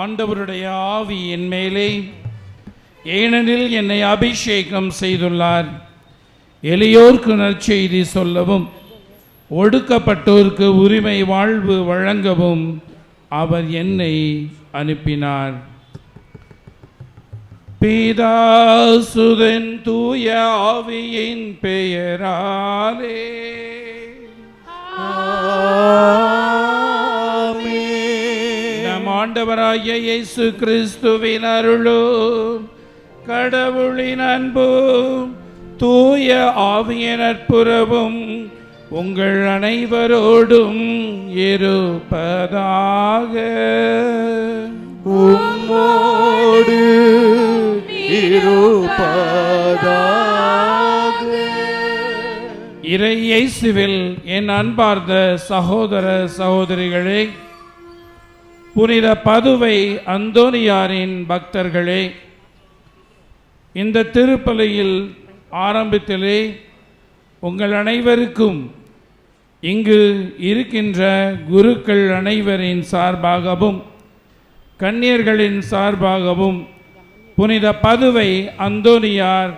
ஆண்டவருடைய ஆவி என் மேலே, ஏனெனில் என்னை அபிஷேகம் செய்துள்ளார். எளியோர்க்கு நற்செய்தி சொல்லவும், ஒடுக்கப்பட்டோருக்கு உரிமை வாழ்வு வழங்கவும் அவர் என்னை அனுப்பினார். பிதா சுதன் தூய ஆவியின் பெயராலே நம் ஆண்டவராகிய இயேசு கிறிஸ்துவின் அருளும் கடவுளின் அன்பும் தூய ஆவியின் நட்புறவும் உங்கள் அனைவரோடும் இருப்பதாக. உம்மோடு இருப்பதாக. இறை இயேசுவில் என் அன்பார்ந்த சகோதர சகோதரிகளே, புனித பதுவை அந்தோனியாரின் பக்தர்களே, இந்த திருப்பலியில் ஆரம்பத்திலே உங்கள் அனைவருக்கும் இங்கு இருக்கின்ற குருக்கள் அனைவரின் சார்பாகவும் கன்னியர்களின் சார்பாகவும் புனித பதுவை அந்தோனியார்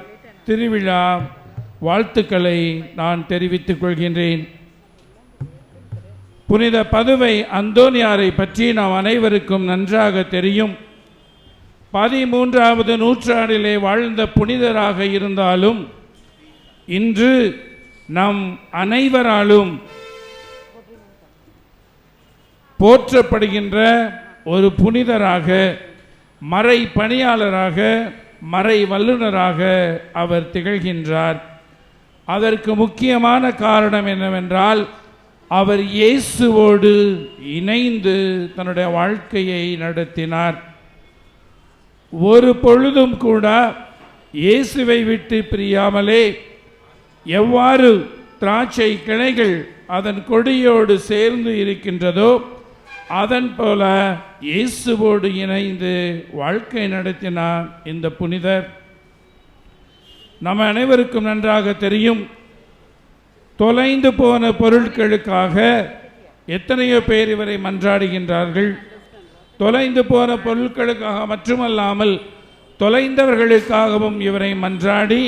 திருவிழா வாழ்த்துக்களை நான் தெரிவித்துக் கொள்கின்றேன். புனித பதுவை அந்தோனியாரை பற்றி நாம் அனைவருக்கும் நன்றாக தெரியும். 13வது நூற்றாண்டிலே வாழ்ந்த புனிதராக இருந்தாலும் இன்று நம் அனைவராலும் போற்றப்படுகின்ற ஒரு புனிதராக, மறை பணியாளராக, மறை வல்லுநராக அவர் திகழ்கின்றார். அதற்கு முக்கியமான காரணம் என்னவென்றால், அவர் இயேசுவோடு இணைந்து தன்னுடைய வாழ்க்கையை நடத்தினார். ஒரு பொழுதும் கூட இயேசுவை விட்டு பிரியாமலே, எவ்வாறு திராட்சை கிளைகள் அதன் கொடியோடு சேர்ந்து இருக்கின்றதோ அதன் போல இயேசுவோடு இணைந்து வாழ்க்கை நடத்தினார் இந்த புனிதர். நம்ம அனைவருக்கும் நன்றாக தெரியும், தொலைந்து போன பொருட்களுக்காக எத்தனையோ பேர் இவரை மன்றாடுகின்றார்கள். தொலைந்து போன பொருட்களுக்காக மட்டுமல்லாமல் தொலைந்தவர்களுக்காகவும் இவரை மன்றாடி,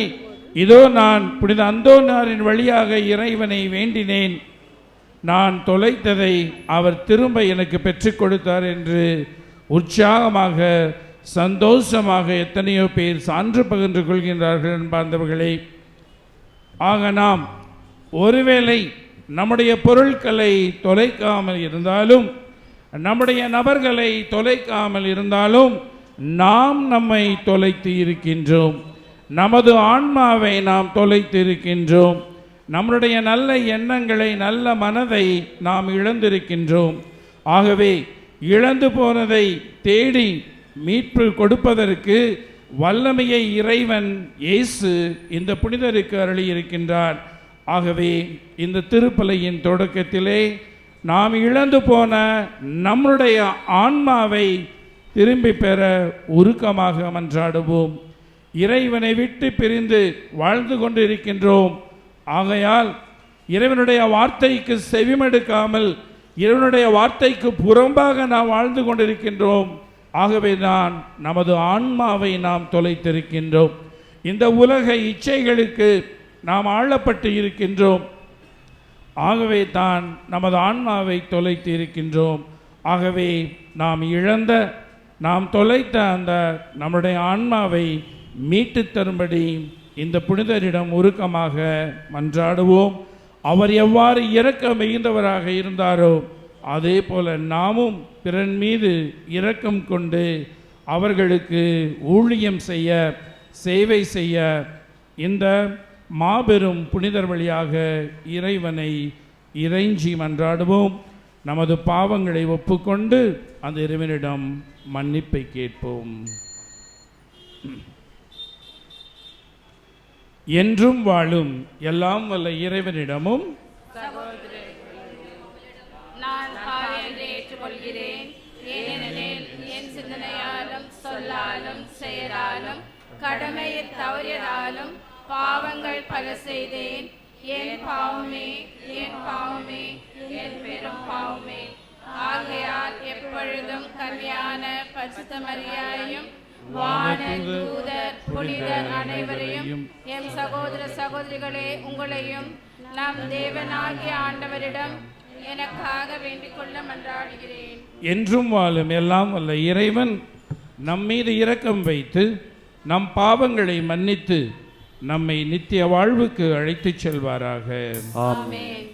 இதோ நான் புனித அந்தோனியாரின் வழியாக இறைவனை வேண்டினேன், நான் தொலைத்ததை அவர் திரும்ப எனக்கு பெற்றுக் கொடுத்தார் என்று உற்சாகமாக சந்தோஷமாக எத்தனையோ பேர் சான்று பகிர்ந்து கொள்கின்றார்கள் என்பார்ந்தவர்களே. ஆக நாம் ஒருவேளை நம்முடைய பொருட்களை தொலைக்காமல் இருந்தாலும், நம்முடைய நபர்களை தொலைக்காமல் இருந்தாலும், நாம் நம்மை தொலைத்து இருக்கின்றோம். நமது ஆன்மாவை நாம் தொலைத்து இருக்கின்றோம். நம்முடைய நல்ல எண்ணங்களை, நல்ல மனதை நாம் இழந்திருக்கின்றோம். ஆகவே இழந்து போனதை தேடி மீட்பு கொடுப்பதற்கு வல்லமையை இறைவன் இயேசு இந்த புனிதருக்கு அருளி இருக்கின்றார். ஆகவே இந்த திருப்பலியின் தொடக்கத்திலே நாம் இழந்து போன நம்முடைய ஆன்மாவை திரும்பி பெற உருக்கமாக மன்றாடுவோம். இறைவனை விட்டு பிரிந்து வாழ்ந்து கொண்டு இருக்கின்றோம். ஆகையால் இறைவனுடைய வார்த்தைக்கு செவிமடுக்காமல் இறைவனுடைய வார்த்தைக்கு புறம்பாக நாம் வாழ்ந்து கொண்டிருக்கின்றோம். ஆகவே தான் நமது ஆன்மாவை நாம் தொலைத்திருக்கின்றோம். இந்த உலக இச்சைகளுக்கு நாம் ஆளப்பட்டு இருக்கின்றோம். ஆகவே தான் நமது ஆன்மாவை தொலைத்து இருக்கின்றோம். ஆகவே நாம் இழந்த, நாம் தொலைத்த அந்த நம்முடைய ஆன்மாவை மீட்டு தரும்படி இந்த புனிதரிடம் உருக்கமாக மன்றாடுவோம். அவர் எவ்வாறு இரக்கம் மிகுந்தவராக இருந்தாரோ அதே போல நாமும் பிறன் மீது இரக்கம் கொண்டு அவர்களுக்கு ஊழியம் செய்ய, சேவை செய்ய இந்த மாபெரும் புனிதர் வழியாக இறைவனை இறைஞ்சி மன்றாடுவோம். நமது பாவங்களை ஒப்புக்கொண்டு அந்த இறைவனிடம் மன்னிப்பை கேட்போம். என்றும் வாழும் எல்லாம் வல்ல இறைவனிடமும் நான் பாவியதை ஏற்றுக்கொள்கிறேன். ஏனெனில் என் சிந்தனையாலும் சொல்லாலும் செயலாலும் கடமையில் தவறியதாலும் பாவங்கள் பல செய்தேன். என் பாவமே, என் பாவமே, என் பெரும் பாவமே. ஆகையால் எப்பொழுதும் கல்யாண பரிசுத்த மரியாதையும் வானன் தூதர் புனிதர் அனைவரையும் எம் சகோதர சகோதரிகளே உங்களையும் நம் தேவனாகிய ஆண்டவரிடம் எனக்காக வேண்டிக் கொள்ள மன்றாடுகிறேன். என்றும் வாழும் எல்லாம் வல்ல இறைவன் நம் மீது இரக்கம் வைத்து நம் பாவங்களை மன்னித்து நம்மை நித்திய வாழ்வுக்கு அழைத்துச் செல்வாராக. ஆமென்.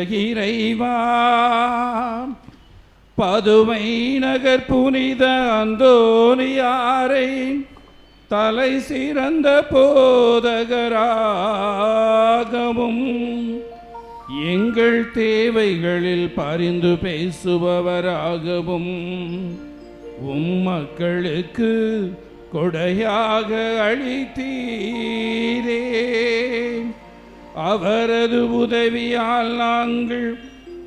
இறைவா, பதுமை நகர் புனித அந்தோனியாரை தலை சிறந்த போதகராகவும் எங்கள் தேவைகளில் பரிந்து பேசுபவராகவும் மக்களுக்கு கொடையாக அளித்தீரே. அவரது உதவியால் நாங்கள்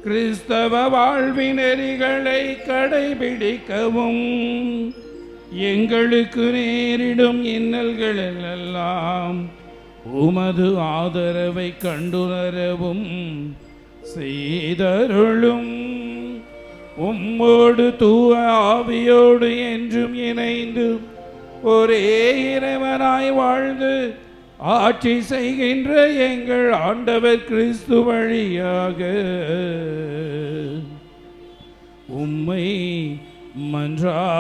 கிறிஸ்தவ வாழ்வின் நெறிகளை கடைபிடிக்கவும் எங்களுக்கு நேரிடும் இன்னல்களெல்லாம் உமது ஆதரவை கண்டுணரவும் செய்தருளும். உம்மோடு தூய ஆவியோடு என்றும் இணைந்து ஒரே இறைவனாய் வாழ்ந்து ஆட்சி செய்கின்ற எங்கள் ஆண்டவர் கிறிஸ்து வழியாக உம்மை மன்றாடுகிறோம்.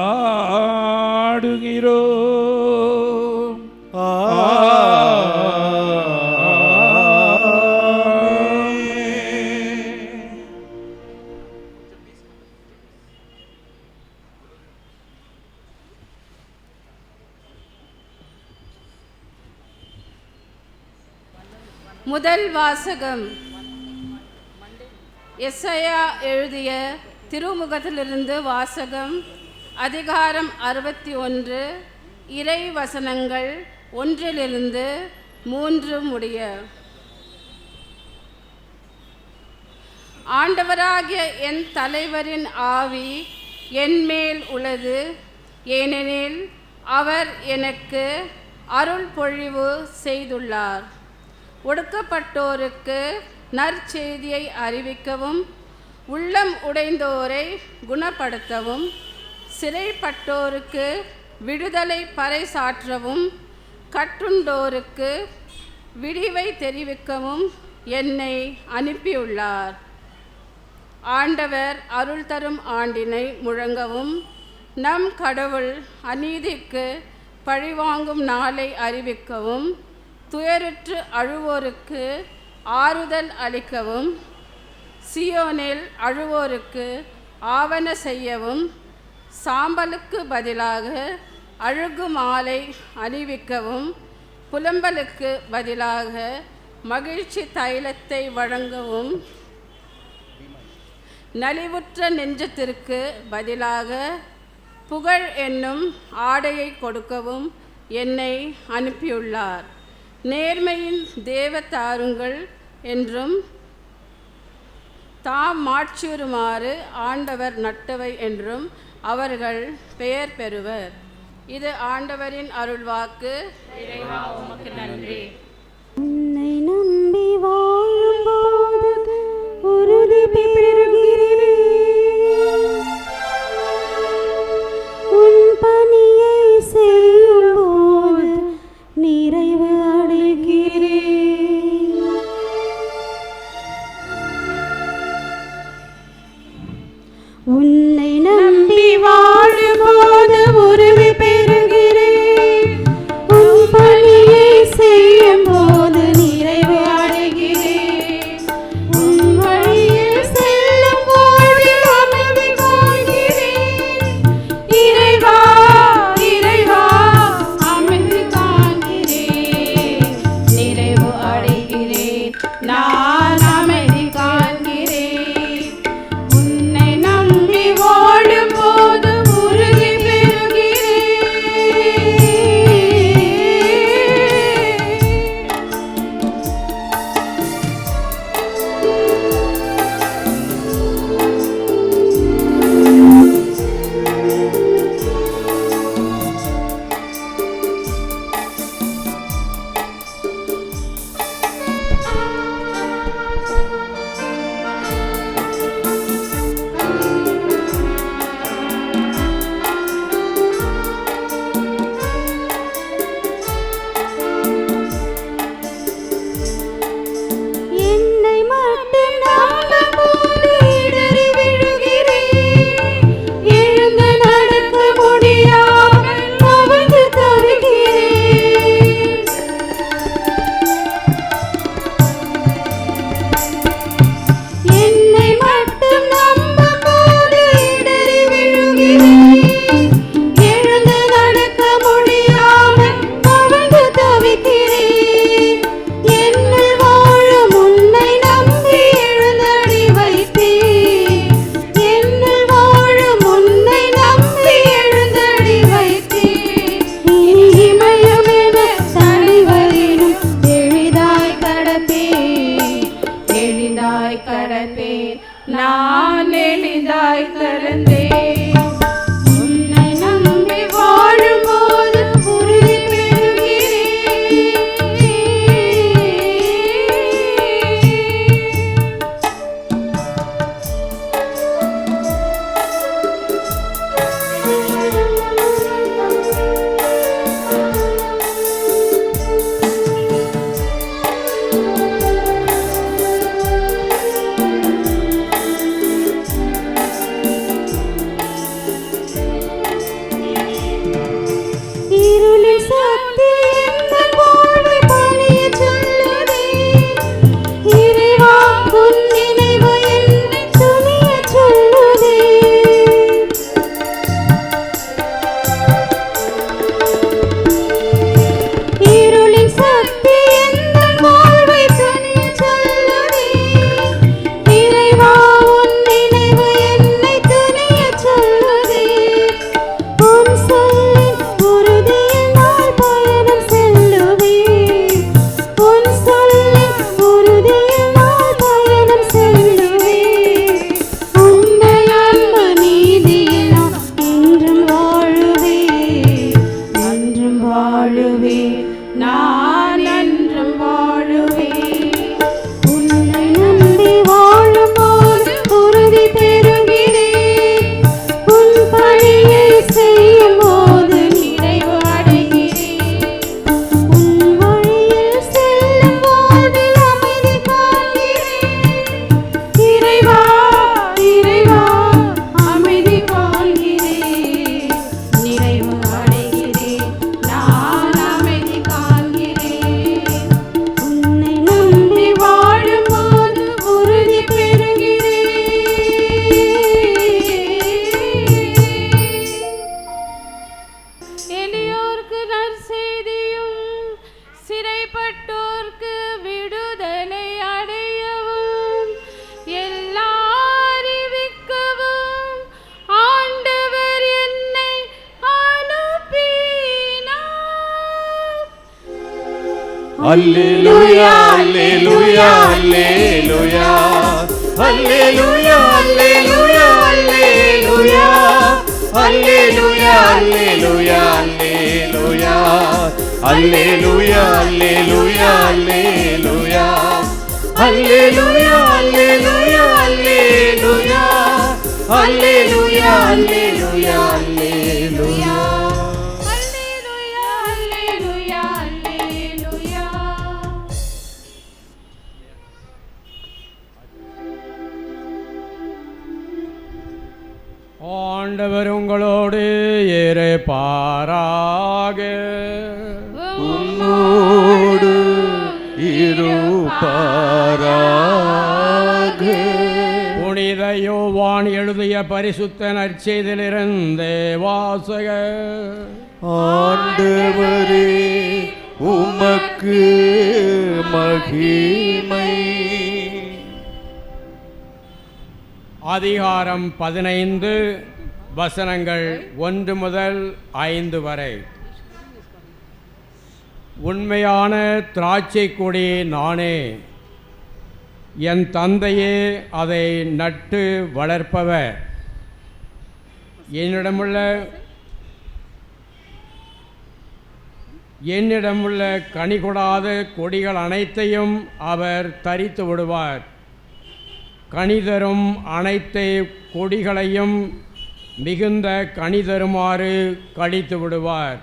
முதல் வாசகம். எஸ்ஐயா எழுதிய திருமுகத்திலிருந்து வாசகம். அதிகாரம் 61, இறை வசனங்கள் 1 3 முடிய. ஆண்டவராகிய என் தலைவரின் ஆவி என்மேல் உள்ளது, ஏனெனில் அவர் எனக்கு அருள் பொழிவு செய்துள்ளார். ஒடுக்கப்பட்டோருக்கு நற்செய்தியை அறிவிக்கவும், உள்ளம் உடைந்தோரை குணப்படுத்தவும், சிறைப்பட்டோருக்கு விடுதலை பறைசாற்றவும், கட்டுண்டோருக்கு விடிவை தெரிவிக்கவும் என்னை அனுப்பியுள்ளார். ஆண்டவர் அருள் தரும் ஆண்டினை முழங்கவும், நம் கடவுள் அநீதிக்கு பழிவாங்கும் நாளை அறிவிக்கவும், துயருற்று அழுவோருக்கு ஆறுதல் அளிக்கவும், சியோனில் அழுவோருக்கு ஆவன செய்யவும், சாம்பலுக்கு பதிலாக அழுகு மாலை அணிவிக்கவும், புலம்பலுக்கு பதிலாக மகிழ்ச்சி தைலத்தை வழங்கவும், நலிவுற்ற நெஞ்சத்திற்கு பதிலாக புகழ் என்னும் ஆடையை கொடுக்கவும் என்னை அனுப்பியுள்ளார். நேர்மையின் தேவ தாருங்கள் என்றும் தாம் மாட்சியுறுமாறு ஆண்டவர் நட்டவை என்றும் அவர்கள் பெயர் பெறுவர். இது ஆண்டவரின் அருள்வாக்கு. இறைவா உமக்கு நன்றி. உன்னை நம்பி வாழும்போது உறுதி பெறுகிறேன், உன் பணியை செய்யும்போது நிறைவு அடைகிறேன். உன்னை நம்பி வாழும்போது உறுதி பெறுகிறேன், உன் பணியை செய்யும் போது நிறைவு அடைகிறேன். உன் வழியில் செல்லும் அல்லேலூயா அல்லேலூயா அல்லேலூயா அல்லேலூயா அல்லேலூயா அல்லேலூயா அல்லேலூயா அல்லேலூயா அல்லேலூயா அல்லேலூயா அல்லேலூயா அல்லேலூயா அல்லேலூயா அல்லேலூயா அல்லேலூயா அல்லேலூயா அல்லேலூயா ஆண்டவர் உங்களோடு இருப்பாராக. உம்மோடு இருப்பாராக. புனித யோவான் எழுதிய பரிசுத்த நற்செய்தியிலிருந்து வாசகம். ஆண்டவரே உமக்கு மகிமை. அதிகாரம் 15 வசனங்கள் 1 முதல் 5 வரை. உண்மையான திராட்சை கொடி நானே, என் தந்தையே அதை நட்டு வளர்ப்பவர். என்னிடமுள்ள கனி கொடாத கொடிகள் அனைத்தையும் அவர் தரித்து விடுவார். கனிதரும் அனைத்து கொடிகளையும் மிகுந்த கனிதருமாறு கழித்து விடுவார்.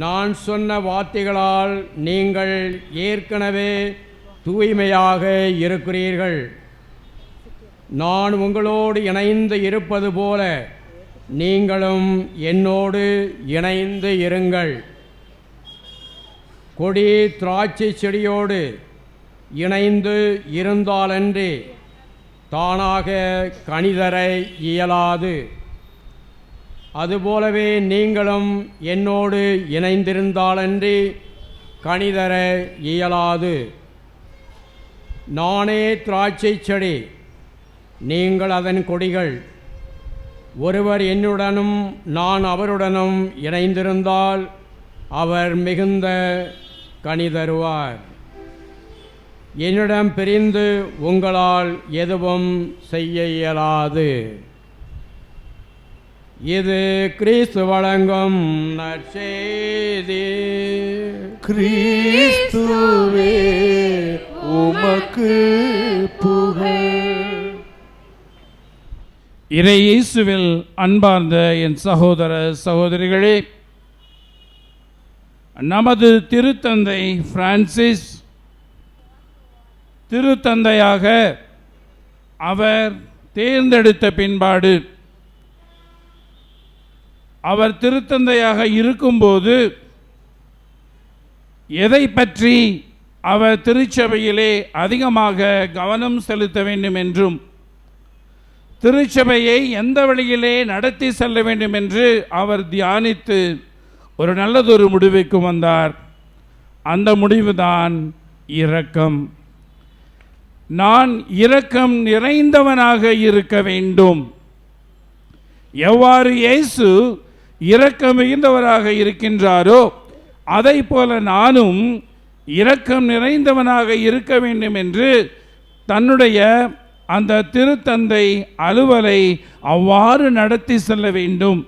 நான் சொன்ன வார்த்தைகளால் நீங்கள் ஏற்கனவே தூய்மையாக இருக்கிறீர்கள். நான் உங்களோடு இணைந்து இருப்பது போல நீங்களும் என்னோடு இணைந்து இருங்கள். கொடி திராட்சை செடியோடு இணைந்து இருந்தாலன்றி தானாக கனிதர இயலாது. அதுபோலவே நீங்களும் என்னோடு இணைந்திருந்தாலன்றி கனிதர இயலாது. நானே திராட்சை செடி, நீங்கள் அதன் கொடிகள். ஒருவர் என்னுடனும் நான் அவருடனும் இணைந்திருந்தால் அவர் மிகுந்த கனி தருவார். என்னிடம் பிரிந்து உங்களால் எதுவும் செய்ய இயலாது. இது கிறிஸ்து வழங்கும் நற்செய்தி. கிறிஸ்துவே உமக்கு புகழ். இறை இயேசுவில் அன்பார்ந்த என் சகோதர சகோதரிகளே, நமது திருத்தந்தை பிரான்சிஸ் திருத்தந்தையாக அவர் தேர்ந்தெடுத்த பின்பாடு, அவர் திருத்தந்தையாக இருக்கும்போது எதை பற்றி அவர் திருச்சபையிலே அதிகமாக கவனம் செலுத்த வேண்டும் என்றும் திருச்சபையை எந்த வழியிலே நடத்தி செல்ல வேண்டும் என்று அவர் தியானித்து ஒரு நல்லதொரு முடிவுக்கு வந்தார். அந்த முடிவுதான் இரக்கம். நான் இரக்கம் நிறைந்தவனாக இருக்க வேண்டும். எவ்வாறு இயேசு இரக்கம் மிகுந்தவராக இருக்கின்றாரோ அதை போல நானும் இரக்கம் நிறைந்தவனாக இருக்க வேண்டும் என்று தன்னுடைய அந்த திருத்தந்தை அலுவலை அவ்வாறு நடத்தி செல்ல வேண்டும்.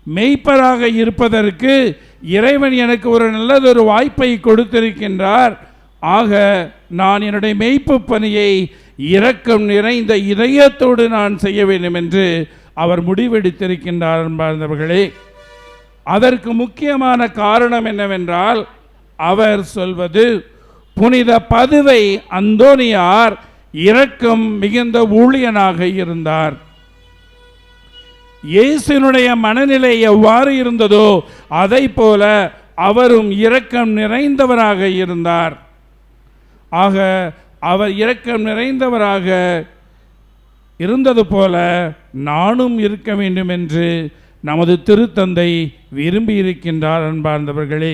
மெய்ப்பராக இருப்பதற்கு இறைவன் எனக்கு ஒரு நல்லதொரு வாய்ப்பை கொடுத்திருக்கின்றார். ஆக நான் என்னுடைய மெய்ப்பு பணியை இரக்கம் நிறைந்த இதயத்தோடு நான் செய்ய வேண்டும் என்று அவர் முடிவெடுத்திருக்கின்றார். என்பவர்களே, அதற்கு முக்கியமான காரணம் என்னவென்றால், அவர் சொல்வது புனித பதுவை அந்தோனியார் இரக்கம் மிகுந்த ஊழியனாக இருந்தார். இயேசுனுடைய மனநிலை எவ்வாறு இருந்ததோ அதை போல அவரும் இரக்கம் நிறைந்தவராக இருந்தார். ஆக அவர் இரக்கம் நிறைந்தவராக இருந்தது போல நானும் இருக்க வேண்டும் என்று நமது திருத்தந்தை விரும்பியிருக்கின்றார். அன்பார்ந்தவர்களே,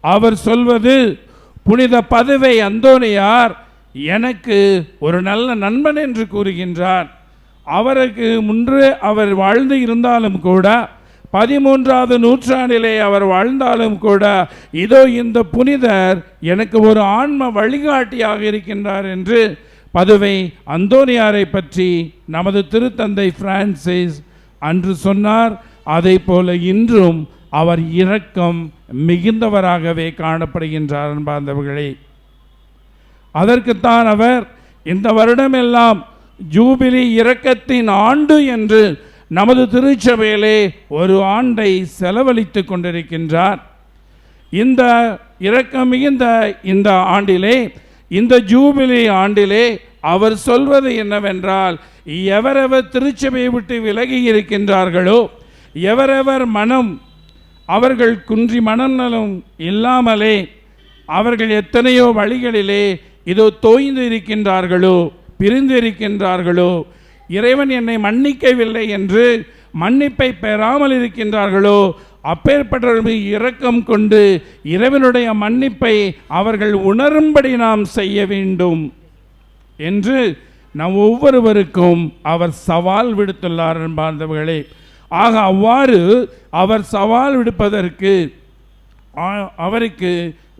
அவர் சொல்வது புனித பதுவை அந்தோனியார் எனக்கு ஒரு நல்ல நண்பன் என்று கூறுகின்றார். அவருக்கு முன்பு அவர் வாழ்ந்து இருந்தாலும் கூட 13வது நூற்றாண்டிலே அவர் வாழ்ந்தாலும் கூட இதோ இந்த புனிதர் எனக்கு ஒரு ஆன்ம வழிகாட்டியாக இருக்கின்றார் என்று பதுவை அந்தோனியாரை பற்றி நமது திருத்தந்தை பிரான்சிஸ் அன்று சொன்னார். அதை போல இன்றும் அவர் இரக்கம் மிகுந்தவராகவே காணப்படுகின்றார் அன்பார்ந்தவர்களே. அதற்குத்தான் அவர் இந்த வருடமெல்லாம் ஜூபிலி இரக்கத்தின் ஆண்டு என்று நமது திருச்சபையிலே ஒரு ஆண்டை செலவழித்து கொண்டிருக்கின்றார். இந்த இரக்கம் மிகுந்த இந்த ஆண்டிலே, இந்த ஜூபிலி ஆண்டிலே அவர் சொல்வது என்னவென்றால், எவரெவர் திருச்சபையை விட்டு விலகி இருக்கின்றார்களோ, எவரெவர் அவர்கள் குன்றி மனநலம் இல்லாமலே அவர்கள் எத்தனையோ வழிகளிலே இதோ தோய்ந்து இருக்கின்றார்களோ, பிரிந்து இருக்கின்றார்களோ, இறைவன் என்னை மன்னிக்கவில்லை என்று மன்னிப்பை பெறாமல் இருக்கின்றார்களோ, அப்பேற்பட்டவர்கள் இரக்கம் கொண்டு இறைவனுடைய மன்னிப்பை அவர்கள் உணரும்படி நாம் செய்ய வேண்டும் என்று நம் ஒவ்வொருவருக்கும் அவர் சவால் விடுத்துள்ளார் அன்பார்ந்தவர்களே. ஆக அவ்வாறு அவர் சவால் விடுப்பதற்கு அவருக்கு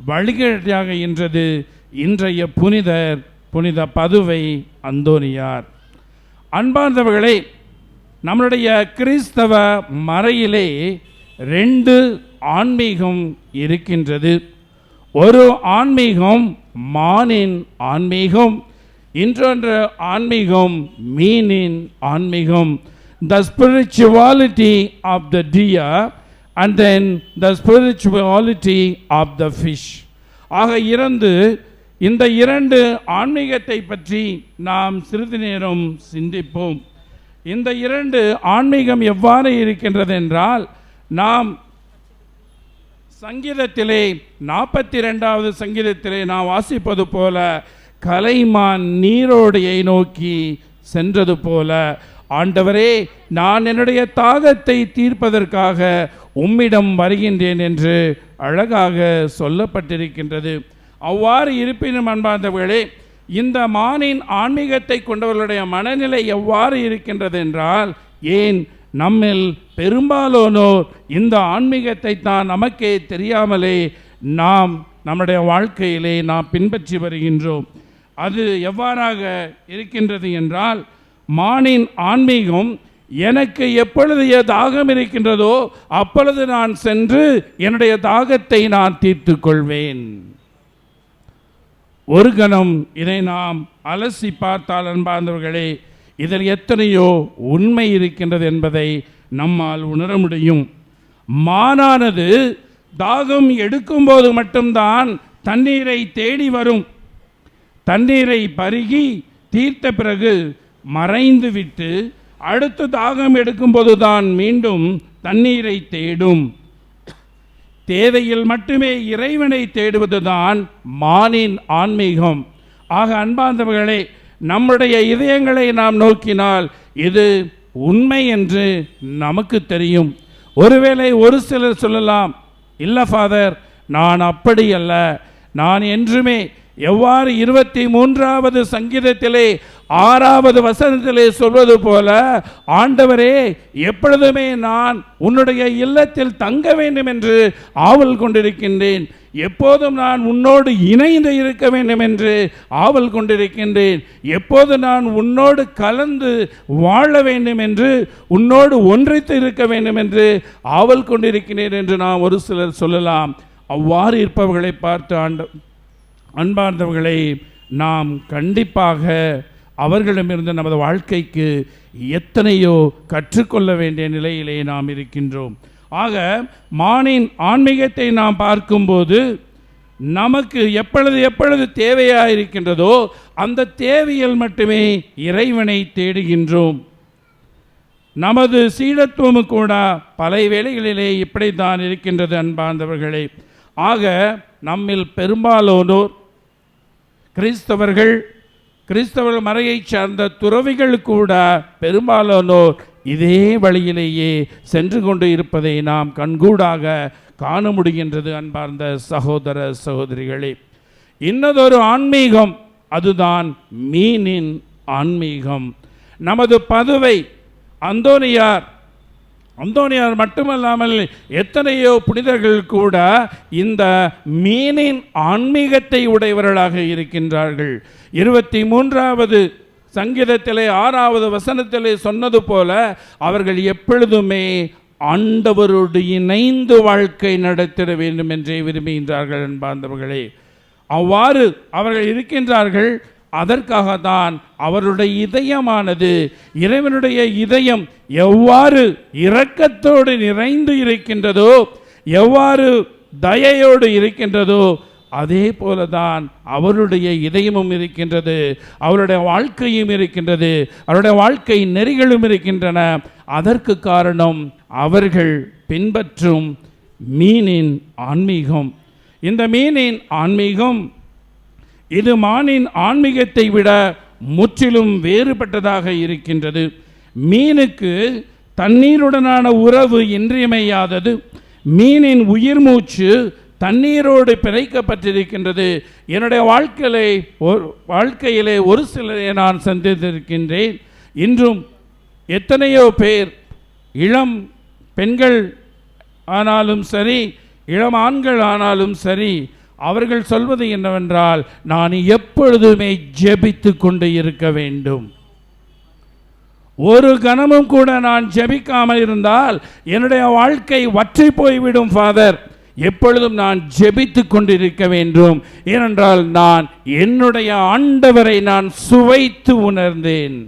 வழிகாட்டியாக இன்றது இன்றைய புனித பதுவை அந்தோனியார். அன்பார்ந்தவர்களே, நம்முடைய கிறிஸ்தவ மறையிலே 2 ஆன்மீகம் இருக்கின்றது. ஒரு ஆன்மீகம் மானின் ஆன்மீகம், இன்னொன்று ஆன்மீகம் மீனின் ஆன்மீகம். The spirituality of the deer and then the spirituality of the fish. ஆக இந்த 2 ஆன்மீகத்தை பற்றி நாம் சிறிது நேரம் சிந்திப்போம். இந்த 2 ஆன்மீகம் எவ்வாறு இருக்கின்றது என்றால், நாம் சங்கீதத்திலே 42வது சங்கீதத்திலே நாம் வாசிப்பது போல, கலைமான் நீரோடையை நோக்கி சென்றது போல, ஆண்டவரே நான் என்னுடைய தாகத்தை தீர்ப்பதற்காக உம்மிடம் வருகின்றேன் என்று அழகாக சொல்லப்பட்டிருக்கின்றது. அவ்வாறு இருப்பினும் அன்பார்ந்தவர்களே, இந்த மானின் ஆன்மீகத்தை கொண்டவர்களுடைய மனநிலை எவ்வாறு இருக்கின்றது என்றால், ஏன் நம்மில் பெரும்பாலானோர் இந்த ஆன்மீகத்தை தான் நமக்கே தெரியாமலே நம்முடைய வாழ்க்கையிலே நாம் பின்பற்றி வருகின்றோம். அது எவ்வாறாக இருக்கின்றது என்றால், மானின் ஆன்மீகம் எனக்கு எப்பொழுது தாகம் இருக்கின்றதோ அப்பொழுது நான் சென்று என்னுடைய தாகத்தை நான் தீர்த்து கொள்வேன். ஒரு கணம் இதை நாம் அலசி பார்த்தால் அன்பார்ந்தவர்களே, இதில் எத்தனையோ உண்மை இருக்கின்றது என்பதை நம்மால் உணர முடியும். மானானது தாகம் எடுக்கும்போது மட்டும்தான் தண்ணீரை தேடி வரும். தண்ணீரை பருகி தீர்த்த பிறகு மறைந்து விட்டு அடுத்து தாகம் எடுக்கும்போது தான் மீண்டும் தண்ணீரை தேடும். தேவையில் மட்டுமே இறைவனை தேடுவதுதான் மானின் ஆன்மீகம். ஆக அன்பார்ந்தவர்களே, நம்முடைய இதயங்களை நாம் நோக்கினால் இது உண்மை என்று நமக்கு தெரியும். ஒருவேளை ஒரு சிலர் சொல்லலாம், இல்லை ஃபாதர், நான் அப்படி அல்ல, நான் என்றுமே எவ்வாறு 23வது சங்கீதத்திலே 6வது வசனத்திலே சொல்வது போல, ஆண்டவரே எப்பொழுதுமே நான் உன்னுடைய இல்லத்தில் தங்க வேண்டும் என்று ஆவல் கொண்டிருக்கின்றேன், எப்போதும் நான் உன்னோடு இணைந்து இருக்க வேண்டும் என்று ஆவல் கொண்டிருக்கின்றேன், எப்போது நான் உன்னோடு கலந்து வாழ வேண்டும் என்று, உன்னோடு ஒன்றித்து இருக்க வேண்டும் என்று ஆவல் கொண்டிருக்கிறேன் என்று நாம் ஒரு சிலர் சொல்லலாம். அவ்வாறு இருப்பவர்களை பார்த்து அன்பார்ந்தவர்களை நாம் கண்டிப்பாக அவர்களிடமிருந்து நமது வாழ்க்கைக்கு எத்தனையோ கற்றுக்கொள்ள வேண்டிய நிலையிலே நாம் இருக்கின்றோம். ஆக மானின் ஆன்மீகத்தை நாம் பார்க்கும்போது நமக்கு எப்பொழுது தேவையாக இருக்கின்றதோ அந்த தேவையில் மட்டுமே இறைவனை தேடுகின்றோம். நமது சீடத்துவம் கூட பல வேளைகளிலே இப்படித்தான் இருக்கின்றது அன்பார்ந்தவர்களே. ஆக நம்மில் பெரும்பாலானோர் கிறிஸ்தவர்கள் மறையை சார்ந்த துறவிகள் கூட பெரும்பாலானோர் இதே வழியிலேயே சென்று கொண்டு இருப்பதை நாம் கண்கூடாக காண முடிகின்றது அன்பார்ந்த சகோதர சகோதரிகளே. இன்னதொரு ஆன்மீகம், அதுதான் மீனின் ஆன்மீகம். நமது பதுவை அந்தோனியார் அந்தோனியார் மட்டுமல்லாமல் எத்தனையோ புனிதர்கள் கூட இந்த மீனின் ஆன்மீகத்தை உடையவர்களாக இருக்கின்றார்கள். 23வது சங்கீதத்திலே 6வது வசனத்திலே சொன்னது போல அவர்கள் எப்பொழுதுமே ஆண்டவரோடு இணைந்து வாழ்க்கை நடத்திட வேண்டும் என்றே விரும்புகின்றார்கள் என்பார்ந்தவர்களே. அவ்வாறு அவர்கள் இருக்கின்றார்கள். அதற்காகத்தான் அவருடைய இதயமானது, இறைவனுடைய இதயம் எவ்வாறு இரக்கத்தோடு நிறைந்து இருக்கின்றதோ, எவ்வாறு தயையோடு இருக்கின்றதோ, அதே போலதான் அவருடைய இதயமும் இருக்கின்றது, அவருடைய வாழ்க்கையும் இருக்கின்றது, அவருடைய வாழ்க்கை நெறிகளும் இருக்கின்றன. அதற்கு காரணம் அவர்கள் பின்பற்றும் மீனின் ஆன்மீகம். இந்த மீனின் ஆன்மீகம் இது மானின் ஆன்மீகத்தை விட முற்றிலும் வேறுபட்டதாக இருக்கின்றது. மீனுக்கு தண்ணீருடனான உறவு இன்றியமையாதது. மீனின் உயிர் மூச்சு தண்ணீரோடு பிணைக்கப்பட்டிருக்கின்றது. என்னுடைய வாழ்க்கையிலே ஒரு சிலரை நான் சந்தித்திருக்கின்றேன். இன்றும் எத்தனையோ பேர், இளம் பெண்கள் ஆனாலும் சரி, இளம் ஆண்கள் ஆனாலும் சரி, அவர்கள் சொல்வது என்னவென்றால், நான் எப்பொழுதுமே ஜெபித்து கொண்டு இருக்க வேண்டும். ஒரு கணமும் கூட நான் ஜெபிக்காமல் இருந்தால் என்னுடைய வாழ்க்கை வற்றி போய்விடும் ஃபாதர். எப்பொழுதும் நான் ஜெபித்து கொண்டிருக்க வேண்டும். ஏனென்றால் நான் என்னுடைய ஆண்டவரை நான் சுவைத்து உணர்ந்தேன்.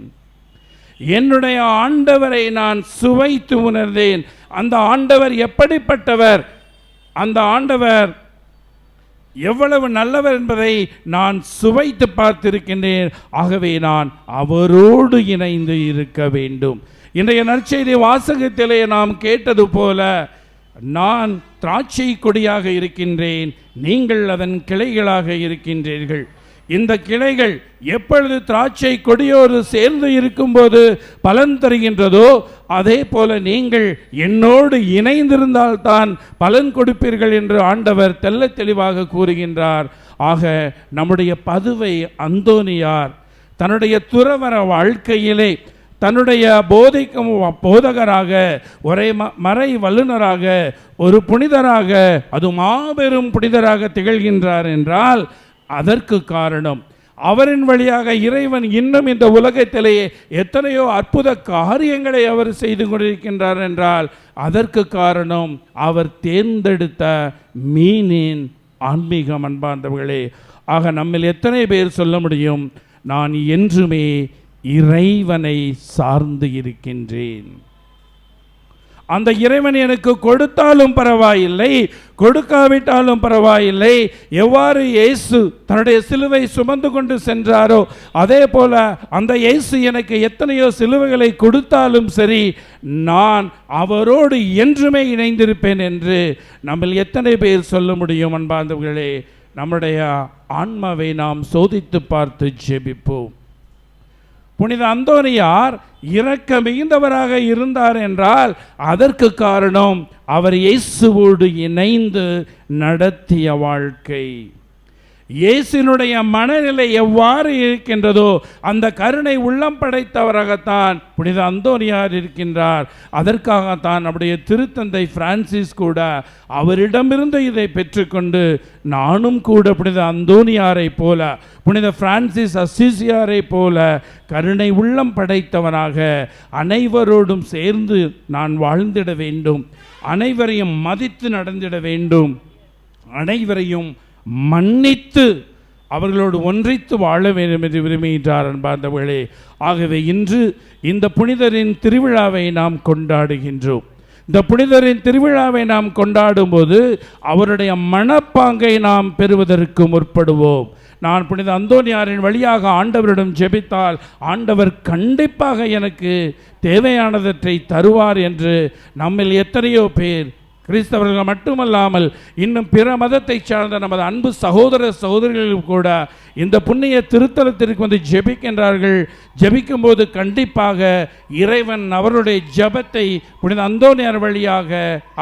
என்னுடைய ஆண்டவரை நான் சுவைத்து உணர்ந்தேன். அந்த ஆண்டவர் எப்படிப்பட்டவர், அந்த ஆண்டவர் எவ்வளவு நல்லவர் என்பதை நான் சுவைத்து பார்த்திருக்கின்றேன். ஆகவே நான் அவரோடு இணைந்து இருக்க வேண்டும். இன்றைய நற்செய்தி வாசகத்திலே நாம் கேட்டது போல, நான் திராட்சை கொடியாக இருக்கின்றேன், நீங்கள் அதன் கிளைகளாக இருக்கின்றீர்கள். இந்த கிளைகள் எப்பொழுது திராட்சை கொடியோடு சேர்ந்து இருக்கும்போது பலன் தருகின்றதோ, அதே போல நீங்கள் என்னோடு இணைந்திருந்தால்தான் பலன் கொடுப்பீர்கள் என்று ஆண்டவர் தெள்ள தெளிவாக கூறுகின்றார். ஆக நம்முடைய பதுவை அந்தோனியார் தன்னுடைய துறவற வாழ்க்கையிலே தன்னுடைய போதைக்கும் போதகராக, ஒரே மறை வல்லுநராக, ஒரு புனிதராக, அது மாபெரும் புனிதராக திகழ்கின்றார் என்றால் அதற்கு காரணம் அவரின் வழியாக இறைவன் இன்னும் இந்த உலகத்திலேயே எத்தனையோ அற்புத காரியங்களை அவர் செய்து கொண்டிருக்கின்றார் என்றால் அதற்கு காரணம் அவர் தேர்ந்தெடுத்த மீனின் ஆன்மீகம். அன்பார்ந்தவர்களே, ஆக நம்மில் எத்தனை பேர் சொல்ல முடியும், நான் என்றுமே இறைவனை சார்ந்து இருக்கின்றேன், அந்த இறைவன் எனக்கு கொடுத்தாலும் பரவாயில்லை, கொடுக்காவிட்டாலும் பரவாயில்லை. எவ்வாறு இயேசு தன்னுடைய சிலுவை சுமந்து கொண்டு சென்றாரோ அதே போல அந்த இயேசு எனக்கு எத்தனையோ சிலுவைகளை கொடுத்தாலும் சரி, நான் அவரோடு என்றுமே இணைந்திருப்பேன் என்று நம்மில் எத்தனை பேர் சொல்ல முடியும்? அன்பார்ந்தவர்களே, நம்முடைய ஆன்மாவை நாம் சோதித்து பார்த்து ஜெபிப்போம். புனித அந்தோனியார் இரக்க மிகுந்தவராக இருந்தார் என்றால் அதற்கு காரணம் அவர் இயேசுவோடு இணைந்து நடத்திய வாழ்க்கை. இயேசுனுடைய மனநிலை எவ்வாறு இருக்கின்றதோ அந்த கருணை உள்ளம் படைத்தவராகத்தான் புனித அந்தோனியார் இருக்கின்றார். அதற்காகத்தான் நம்முடைய திருத்தந்தை பிரான்சிஸ் கூட அவரிடமிருந்து இதை பெற்றுக்கொண்டு, நானும் கூட புனித அந்தோனியாரை போல, புனித பிரான்சிஸ் அசிசியாரை போல கருணை உள்ளம் படைத்தவனாக அனைவரோடும் சேர்ந்து நான் வாழ்ந்திட வேண்டும், அனைவரையும் மதித்து நடந்திட வேண்டும், அனைவரையும் மன்னித்து அவர்களோடு ஒன்றித்து வாழ வேண்டும் என்று விரும்புகின்றார். அன்பார்ந்தவர்களே, ஆகவே இன்று இந்த புனிதரின் திருவிழாவை நாம் கொண்டாடுகின்றோம். இந்த புனிதரின் திருவிழாவை நாம் கொண்டாடும் போது அவருடைய மனப்பாங்கை நாம் பெறுவதற்கு முற்படுவோம். நான் புனித அந்தோனியாரின் வழியாக ஆண்டவரிடம் ஜெபித்தால் ஆண்டவர் கண்டிப்பாக எனக்கு தேவையானவற்றை தருவார் என்று நம்மில் எத்தனையோ பேர், கிறிஸ்தவர்கள் மட்டுமல்லாமல் இன்னும் பிற மதத்தை சார்ந்த நமது அன்பு சகோதர சகோதரிகளும் கூட இந்த புண்ணிய திருத்தலத்திற்கு வந்து ஜெபிக்கின்றார்கள். ஜெபிக்கும் போது கண்டிப்பாக இறைவன் அவருடைய ஜெபத்தை புனித அந்தோனியார் வழியாக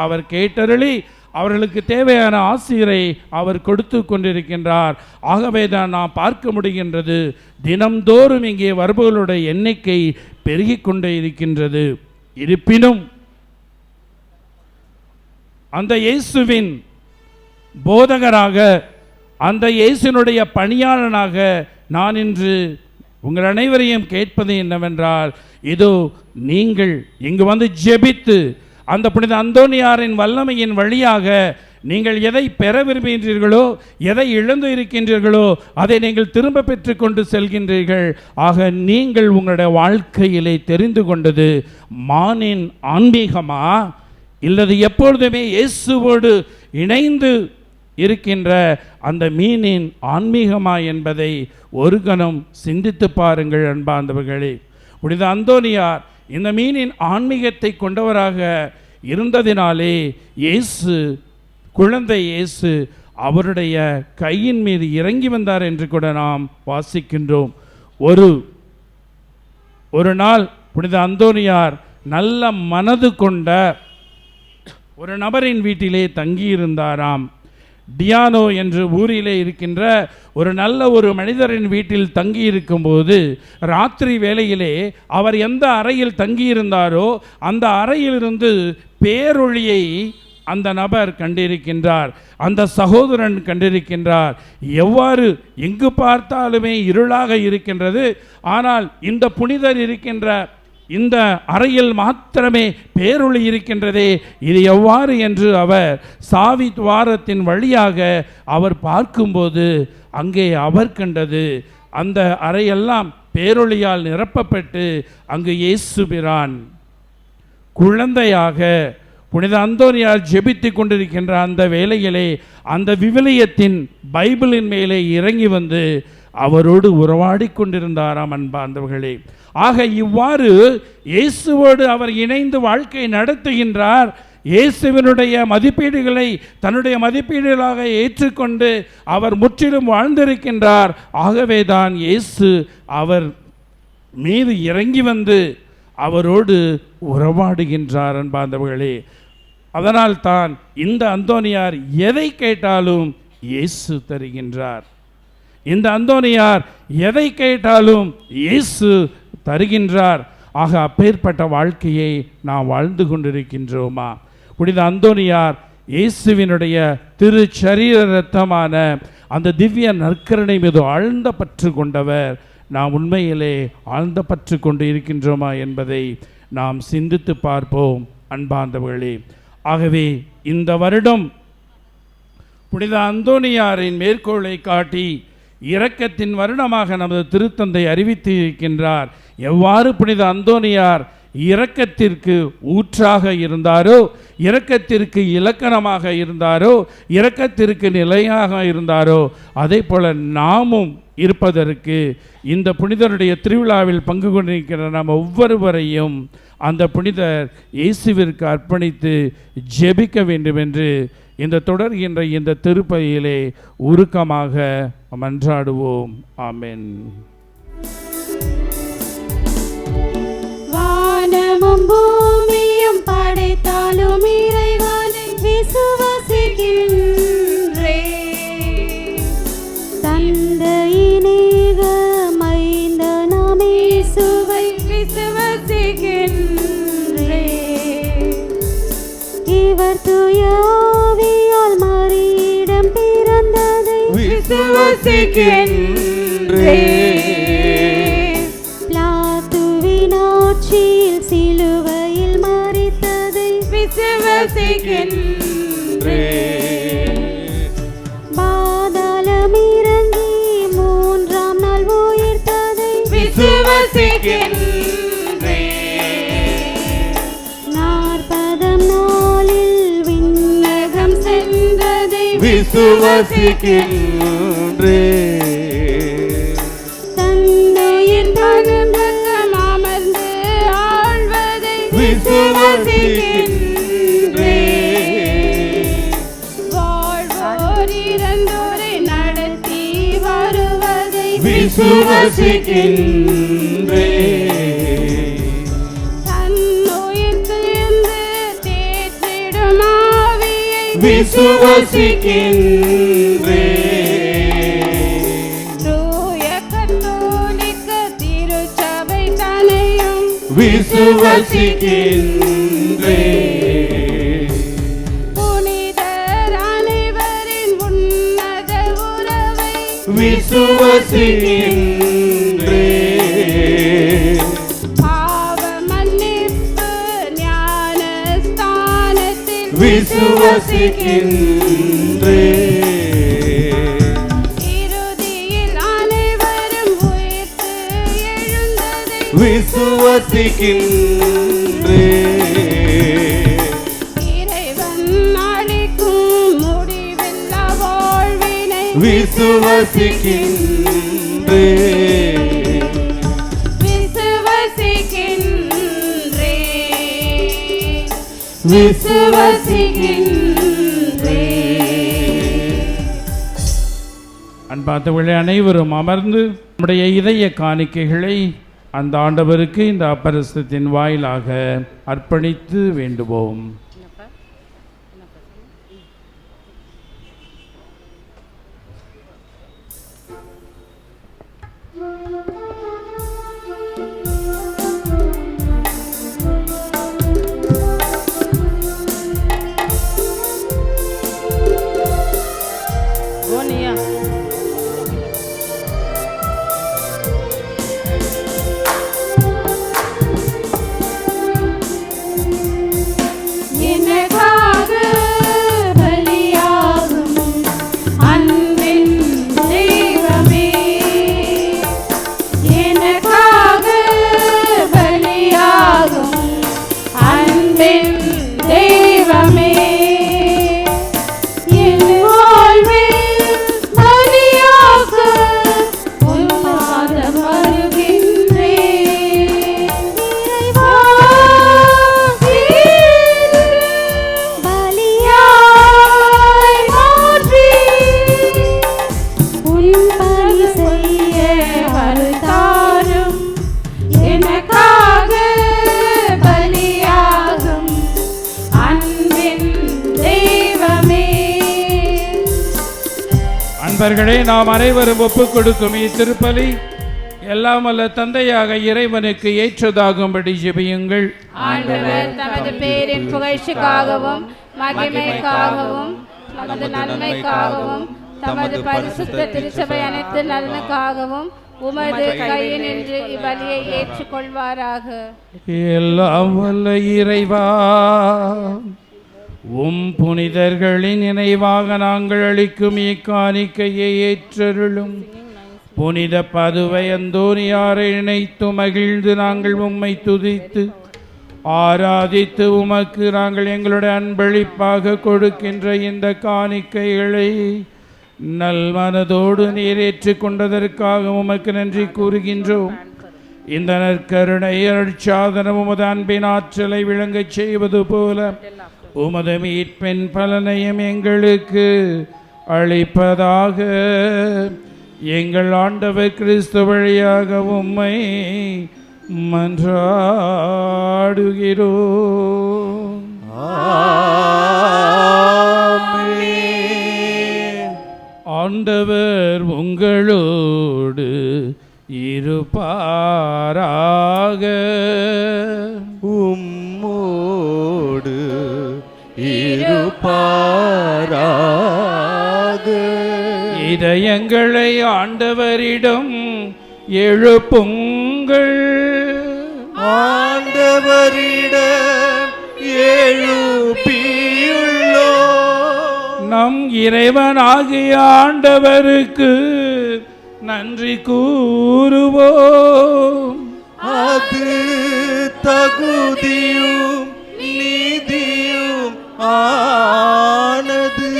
அவர் கேட்டருளி அவர்களுக்கு தேவையான ஆசிரியரை அவர் கொடுத்து கொண்டிருக்கின்றார். ஆகவே தான் நாம் பார்க்க முடிகின்றது, தினம்தோறும் இங்கே வருபவர்களுடைய எண்ணிக்கை பெருகி கொண்டே இருக்கின்றது. இருப்பினும் அந்த இயேசுவின் போதகராக, அந்த இயேசுனுடைய பணியாளனாக நான் இன்று உங்கள் அனைவரையும் கேட்பது என்னவென்றால், இதோ நீங்கள் இங்கு வந்து ஜெபித்து அந்த புனித அந்தோனியாரின் வல்லமையின் வழியாக நீங்கள் எதை பெற விரும்புகின்றீர்களோ, எதை இழந்து இருக்கின்றீர்களோ, அதை நீங்கள் திரும்ப பெற்று கொண்டு செல்கின்றீர்கள். ஆக நீங்கள் உங்களுடைய வாழ்க்கையிலே தெரிந்து கொண்டது மானின் ஆன்மீகமா, இல்லது எப்பொழுதுமே இயேசுவோடு இணைந்து இருக்கின்ற அந்த மீனின் ஆன்மீகமா என்பதை ஒரு கணம் சிந்தித்து பாருங்கள் அன்பார்ந்தவர்களே. புனித அந்தோனியார் இந்த மீனின் ஆன்மீகத்தை கொண்டவராக இருந்ததினாலே இயேசு, குழந்தை இயேசு அவருடைய கையின் மீது இறங்கி வந்தார் என்று கூட நாம் வாசிக்கின்றோம். ஒரு நாள் புனித அந்தோனியார் நல்ல மனது கொண்ட ஒரு நபரின் வீட்டிலே தங்கியிருந்தாராம். டியானோ என்ற ஊரிலே இருக்கின்ற ஒரு நல்ல ஒரு மனிதரின் வீட்டில் தங்கியிருக்கும்போது ராத்திரி வேளையிலே அவர் எந்த அறையில் தங்கியிருந்தாரோ அந்த அறையிலிருந்து பேரொளியை அந்த நபர் கண்டிருக்கின்றார், அந்த சகோதரன் கண்டிருக்கின்றார். எவ்வாறு எங்கு பார்த்தாலுமே இருளாக இருக்கின்றது, ஆனால் இந்த புனிதர் இருக்கின்ற இந்த அறையில் மாத்திரமே பேரொளி இருக்கின்றதே, இது எவ்வாறு என்று அவர் சாவி துவாரத்தின் வழியாக அவர் பார்க்கும்போது அங்கே அவர் கண்டது அந்த அறையெல்லாம் பேரொளியால் நிரப்பப்பட்டு அங்கு இயேசு பிரான் குழந்தையாக புனித அந்தோனியார் ஜெபித்து கொண்டிருக்கின்ற அந்த வேளையிலே அந்த விவிலியத்தின் பைபிளின் மேலே இறங்கி வந்து அவரோடு உறவாடி கொண்டிருந்தாராம் அன்பார்ந்தவர்களே. ஆக இவ்வாறு இயேசுவோடு அவர் இணைந்து வாழ்க்கை நடத்துகின்றார். இயேசுவினுடைய மதிப்பீடுகளை தன்னுடைய மதிப்பீடுகளாக ஏற்றுக்கொண்டு அவர் முற்றிலும் வாழ்ந்திருக்கின்றார். ஆகவேதான் இயேசு அவர் மீது இறங்கி வந்து அவரோடு உறவாடுகின்றார் அன்பார்ந்தவர்களே. அதனால் தான் இந்த அந்தோனியார் எதை கேட்டாலும் இயேசு தருகின்றார். இந்த அந்தோனியார் எதை கேட்டாலும் இயேசு தருகின்றார். ஆக அப்பேற்பட்ட வாழ்க்கையை நாம் வாழ்ந்து கொண்டிருக்கின்றோமா? புனித அந்தோனியார் இயேசுவினுடைய திரு சரீர இரத்தமான அந்த திவ்ய நற்கருணை மீது ஆழ்ந்த பற்று கொண்டவர். நாம் உண்மையிலே ஆழ்ந்த பற்று கொண்டு இருக்கின்றோமா என்பதை நாம் சிந்தித்து பார்ப்போம் அன்பார்ந்தவர்களே. ஆகவே இந்த வருடம் புனித அந்தோனியாரின் மேற்கோளை காட்டி இரக்கத்தின் வருடமாக நமது திருத்தந்தை அறிவித்து இருக்கின்றார். எவ்வாறு புனித அந்தோனியார் இரக்கத்திற்கு ஊற்றாக இருந்தாரோ, இரக்கத்திற்கு இலக்கணமாக இருந்தாரோ, இரக்கத்திற்கு நிலையாக இருந்தாரோ, அதே போல நாமும் இருப்பதற்கு இந்த புனிதருடைய திருவிழாவில் பங்கு கொண்டிருக்கிற நாம் ஒவ்வொருவரையும் அந்த புனிதர் இயேசுவிற்கு அர்ப்பணித்து ஜெபிக்க வேண்டும் என்று இந்த தொடர்கின்ற இந்த திருப்பலியிலே உருக்கமாக மன்றாடுவோம். ஆமென். வானமும் பூமியும் படைத்தாலும் இறைவனை விசுவாசிக்கின்றேன். தந்தையினேக மைந்தனாம் இயேசுவை விசுவாசிக்கின்றேன். இவர் தூய ஆவியால் மரியிடம் பிறந்ததை விசுவாசிக்கின்றேன். பிலாத்துவின் ஆட்சியில் சிலுவையில் மரித்ததை விசுவாசிக்கின்றேன். பாதாளம் இறங்கி மூன்றாம் நாள் உயிர்த்ததை விசுவாசிக்கின்றேன். 40 நாளில் விண்ணகம் சென்றதை விசுவாசிக்கின்றேன். தந்தையின் பக்கம் அமர்ந்து ஆழ்வதை விசுவாசிக்கின்றேன். வாழ்வோர் இறந்தோரை நடத்தி வருவதை விசுவாசிக்கின்றேன். தன்னுயிர் துய்ந்து தேற்றிடும் ஆவியை விசுவாசிக்கின்றேன். தூய கத்தோலிக்க திருச்சபை தனையும் விசுவாசிக்கின்றேன். விசுவசிக்கின்றேன். பாவ மன்னிப்பு ஞானஸ்தானத்தில் விசுவசிக்கின்றேன். இறுதியில் அனைவரும் உயிர்த்து எழுந்ததை விசுவசிக்கின்றேன். இறைவன் அளிக்கும் முடிவில்லா வாழ்வினை விசுவசிக்கின்றேன். விசுவசிக்கின்றேன். அன்பார்ந்தவர்களே, அனைவரும் அமர்ந்து நம்முடைய இதய காணிக்கைகளை அந்த ஆண்டவருக்கு இந்த அப்பரசத்தின் வாயிலாக அர்ப்பணித்து வேண்டுவோம். எனக்காக பலியாகும் அன்பின் தெய்வமே, எனக்காக பலியாகும் அன்பின் தெய்வமே, என் வாழ்வில் பலியாக உன் பாதம் வருகின்றேன். இறைவா, பலியாய் மாற்றி உன் பணி செய்ய வருதாரும். எனக்காக பலியாகும் அன்பின் தெய்வமே. அன்பர்களே, நாம் அனைவரும் ஒப்புக் கொடுக்கும் இத்திருப்பலி எல்லாம் அல்ல தந்தையாக இறைவனுக்கு ஏற்றதாகும்படி ஜெபியுங்கள். ஆண்டவர் தமது பேரின் புகழ்ச்சிக்காகவும் மகிமைக்காகவும் தமது நன்மைக்காகவும் தமது பரிசுத்த திருச்சபை அனைத்து நலனுக்காகவும் உமது கையில் நின்று இவ்வலியை ஏற்றுக்கொள்வாராக. எல்லாம் வல்ல இறைவா, புனிதர்களின் நினைவாக நாங்கள் அளிக்கும் இக்காணிக்கையை ஏற்றருளும். புனித பதுவை அந்தோனியாரை இணைத்து மகிழ்ந்து நாங்கள் உம்மை துதித்து ஆராதித்து உமக்கு நாங்கள் எங்களுடைய அன்பளிப்பாக கொடுக்கின்ற இந்த காணிக்கைகளை நல்மனதோடு நீர் ஏற்றுக்கொண்டதற்காக உமக்கு நன்றி கூறுகின்றோம். இந்த நற்கருணை அருட்சாதனம் உமது அன்பின் ஆற்றலை விளங்கச் செய்வது போல உமது மீட்பின் பலனையும் எங்களுக்கு அளிப்பதாக எங்கள் ஆண்டவர் கிறிஸ்து வழியாக உம்மை மன்றாடுகிறோம். ஆமென். ஆண்டவர் உங்களோடு இருப்பாராக. உம்மோடு இருப்பாராக. இதயங்களை ஆண்டவரிடம் எழுப்புங்கள். ஆண்டவரிடம் எழுப்பியுள்ளோம். நம் இறைவனாகிய ஆண்டவருக்கு நன்றி கூறுவோம். அது தகுதியும் நீதியும் ஆனது.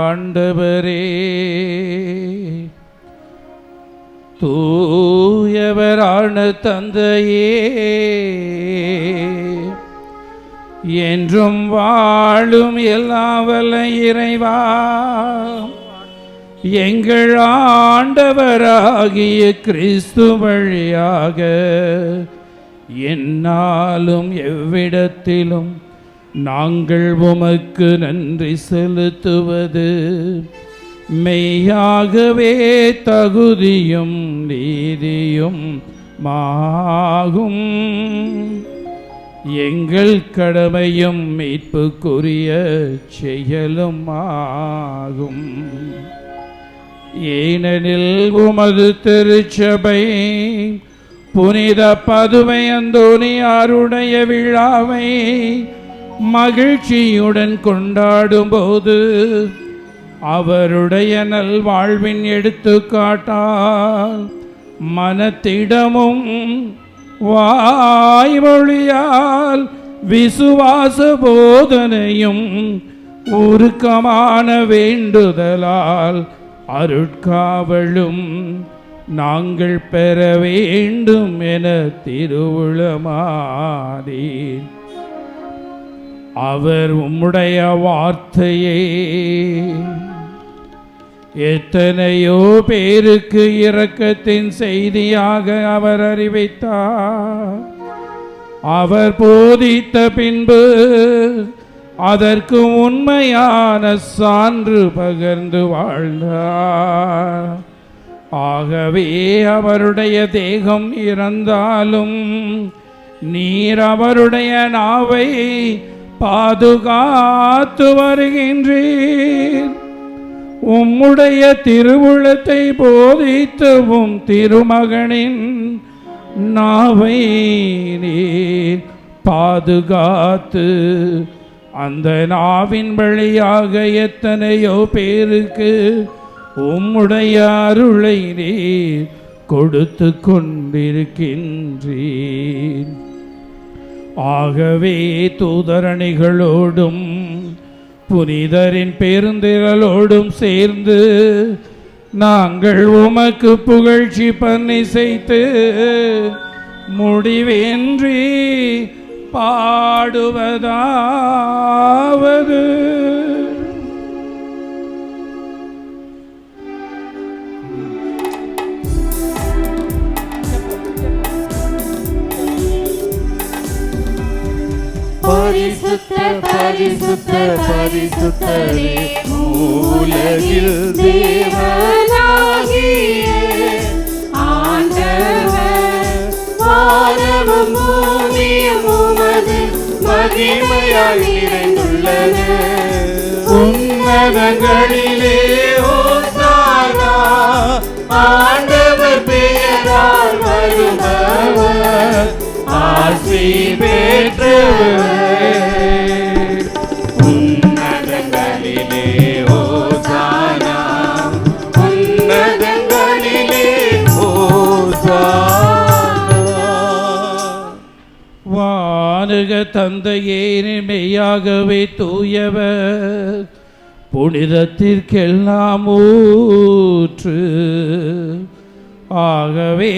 ஆண்டவரே, தூயவரான தந்தையே, என்றும் வாழும் எல்லாம் வல்ல இறைவா, எங்கள் ஆண்டவராகிய கிறிஸ்து வழியாக எந்நாளும் எவ்விடத்திலும் நாங்கள் உமக்கு நன்றி செலுத்துவது மெய்யாகவே தகுதியும் நீதியும் மாகும். எங்கள் கடமையும் மீட்புக்குரிய செயலும் ஆகும். ஏனெனில் உமது திருச்சபை புனித பதுவை அந்தோனியாருடைய விழாவை மகிழ்ச்சியுடன் கொண்டாடும் போது அவருடைய நல்வாழ்வின் எடுத்துக்காட்டால் மனத்திடமும் வாய்மொழியால் விசுவாச போதனையும் உருக்கமான வேண்டுதலால் அருட்காவலும் நாங்கள் பெற வேண்டும் என திருவுளமானீர். அவர் உம்முடைய வார்த்தையை எத்தனையோ பேருக்கு இரக்கத்தின் செய்தியாக அவர் அறிவித்தார். அவர் போதித்த பின்பு அதற்கு உண்மையான சான்று பகிர்ந்து வாழ்ந்தார். ஆகவே அவருடைய தேகம் இறந்தாலும் நீர் அவருடைய நாவை பாதுகாத்து வருகின்றீர். உம்முடைய திருவுளத்தை போதித்தவும் திருமகனின் நாவை நீர் பாதுகாத்து அந்த நாவின் வழியாக எத்தனையோ பேருக்கு உம்முடைய அருளை நீர் கொடுத்து கொண்டிருக்கின்றீர். ஆகவே தூதரணிகளோடும் புனிதரின் பெருந்திரளோடும் சேர்ந்து நாங்கள் உமக்கு புகழ்ச்சி பன்னிசைத்து முடிவின்றி பாடுவதாவது. பரிசுத்தர் பரிசுத்தர் பரிசுத்தரே மூலகில் தேவனாகிய ஆண்டவர், வானமும் பூமியும் உமது மகிமையால் நிறைந்துள்ளன. உன்னதங்களிலே ஓசானா, ஆண்டவர் பெயரால் வருபவர் ஆசி பெற்றவரே. உன்னதங்களிலே ஓசானா, உன்னதங்களிலே ஓசானா. வானுக தந்தையே, மெய்யாகவே தூயவர், புனிதத்திற்கெல்லாம் ஊற்று. ஆகவே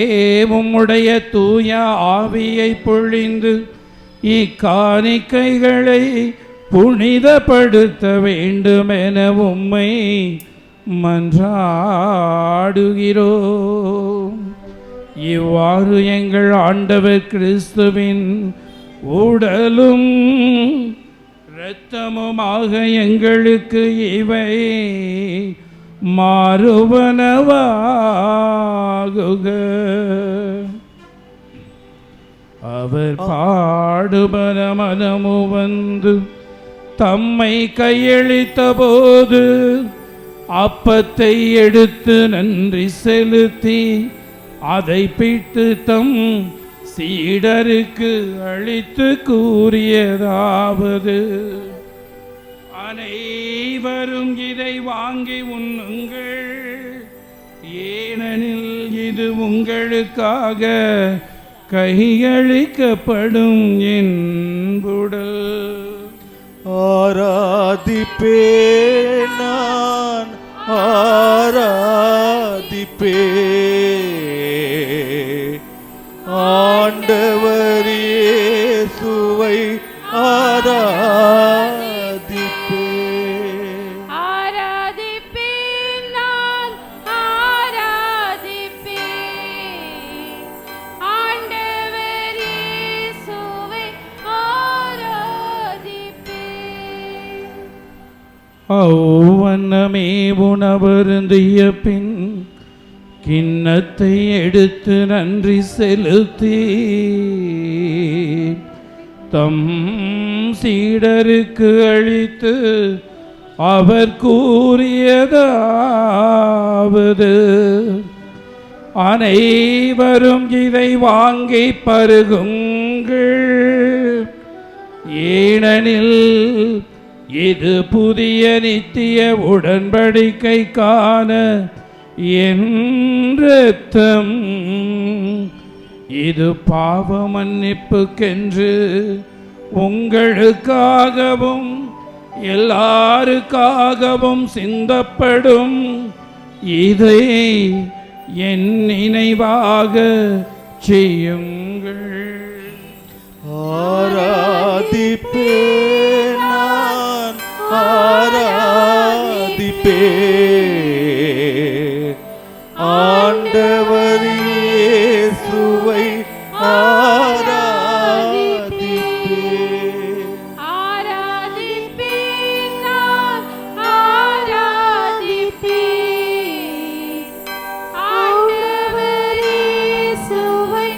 உம்முடைய தூய ஆவியை பொழிந்து இக்காணிக்கைகளை புனிதப்படுத்த வேண்டுமென உம்மை மன்றாடுகிறோம். இவ்வாறு எங்கள் ஆண்டவர் கிறிஸ்துவின் உடலும் இரத்தமுமாக எங்களுக்கு இவை மாறுவனவாகுக. அவர் பாடுபட மனமு வந்து தம்மை கையளித்த போது அப்பத்தை எடுத்து நன்றி செலுத்தி அதை பிட்டு தம் சீடருக்கு அளித்து கூறியதாவது: அனைவரும் இதை வாங்கி உண்ணுங்கள், ஏனெனில் இது உங்களுக்காக கையளிக்கப்படும் என் உடல். ஆராதிப்பேன் நான் ஆராதிப்பேன் ஆண்டவர் இயேசுவை ஆராதிப்பேன். ஆராதிப்பேன் நான் ஆராதிப்பேன் ஆண்டவர் இயேசுவை ஆராதிப்பேன். அவ்வண்ணமே உணவருந்திய பின் கிண்ணத்தை எடுத்து நன்றி செலுத்தி தம் சீடருக்கு அளித்து அவர் கூறியதாவது, அனைவரும் இதை வாங்கி பருகுங்கள், ஏனெனில் இது புதிய நித்திய உடன்படிக்கைக்கான என் இரத்தம். இது பாவ மன்னிப்புக்கென்று உங்களுக்காகவும் எல்லாருக்காகவும் சிந்தப்படும். இதை என் நினைவாக செய்யுங்கள். ஆராதிப்பேன் நான், ஆராதிப்பேன் ஆண்டவர் இயேசுவை, ஆராதிப்பேன். ஆராதிப்பேன் நான், ஆராதிப்பேன் ஆண்டவர் இயேசுவை,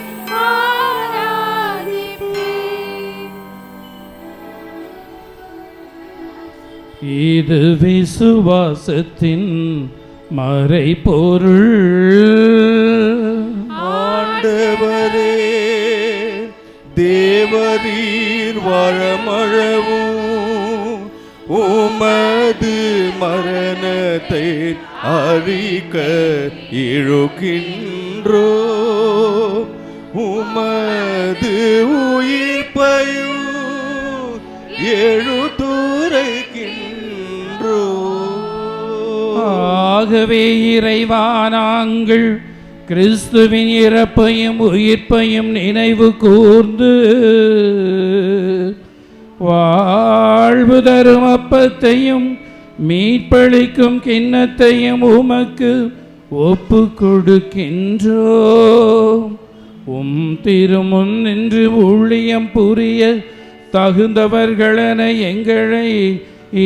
ஆராதிப்பேன். இது விசுவாசத்தின் மறைபொருள். ஆண்டவரே, தேவரீர் வரமளவும் உமது மரணத்தை அறிக்க இழுக்கின்றோ, உமது உயிர்ப்பையும் எழுத்துரைக்கின்றோ. ஆகவே இறைவா, நாங்கள் கிறிஸ்துவின் இறப்பையும் உயிர்ப்பையும் நினைவு கூர்ந்து வாழ்வு தரும் அப்பத்தையும் மீட்பளிக்கும் கிண்ணத்தையும் உமக்கு ஒப்பு கொடுக்கின்றோம். உம் திருமுன் நின்று ஊழியம் புரிய தகுந்தவர்களென எங்களை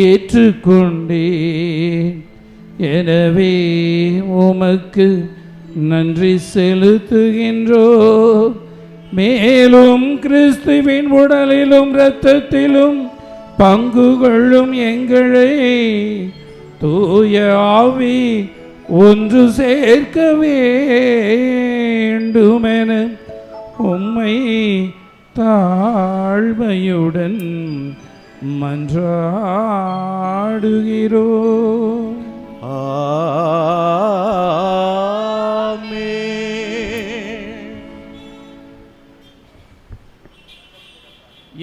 ஏற்றுக்கொண்டேன். எனவே உமக்கு நன்றி செலுத்துகின்றோம். மேலும் கிறிஸ்துவின் உடலிலும் இரத்தத்திலும் பங்கு கொள்ளும் எங்களை தூய ஆவி ஒன்று சேர்க்க வேண்டுமென உம்மை தாழ்மையுடன் மன்றாடுகிறோம்.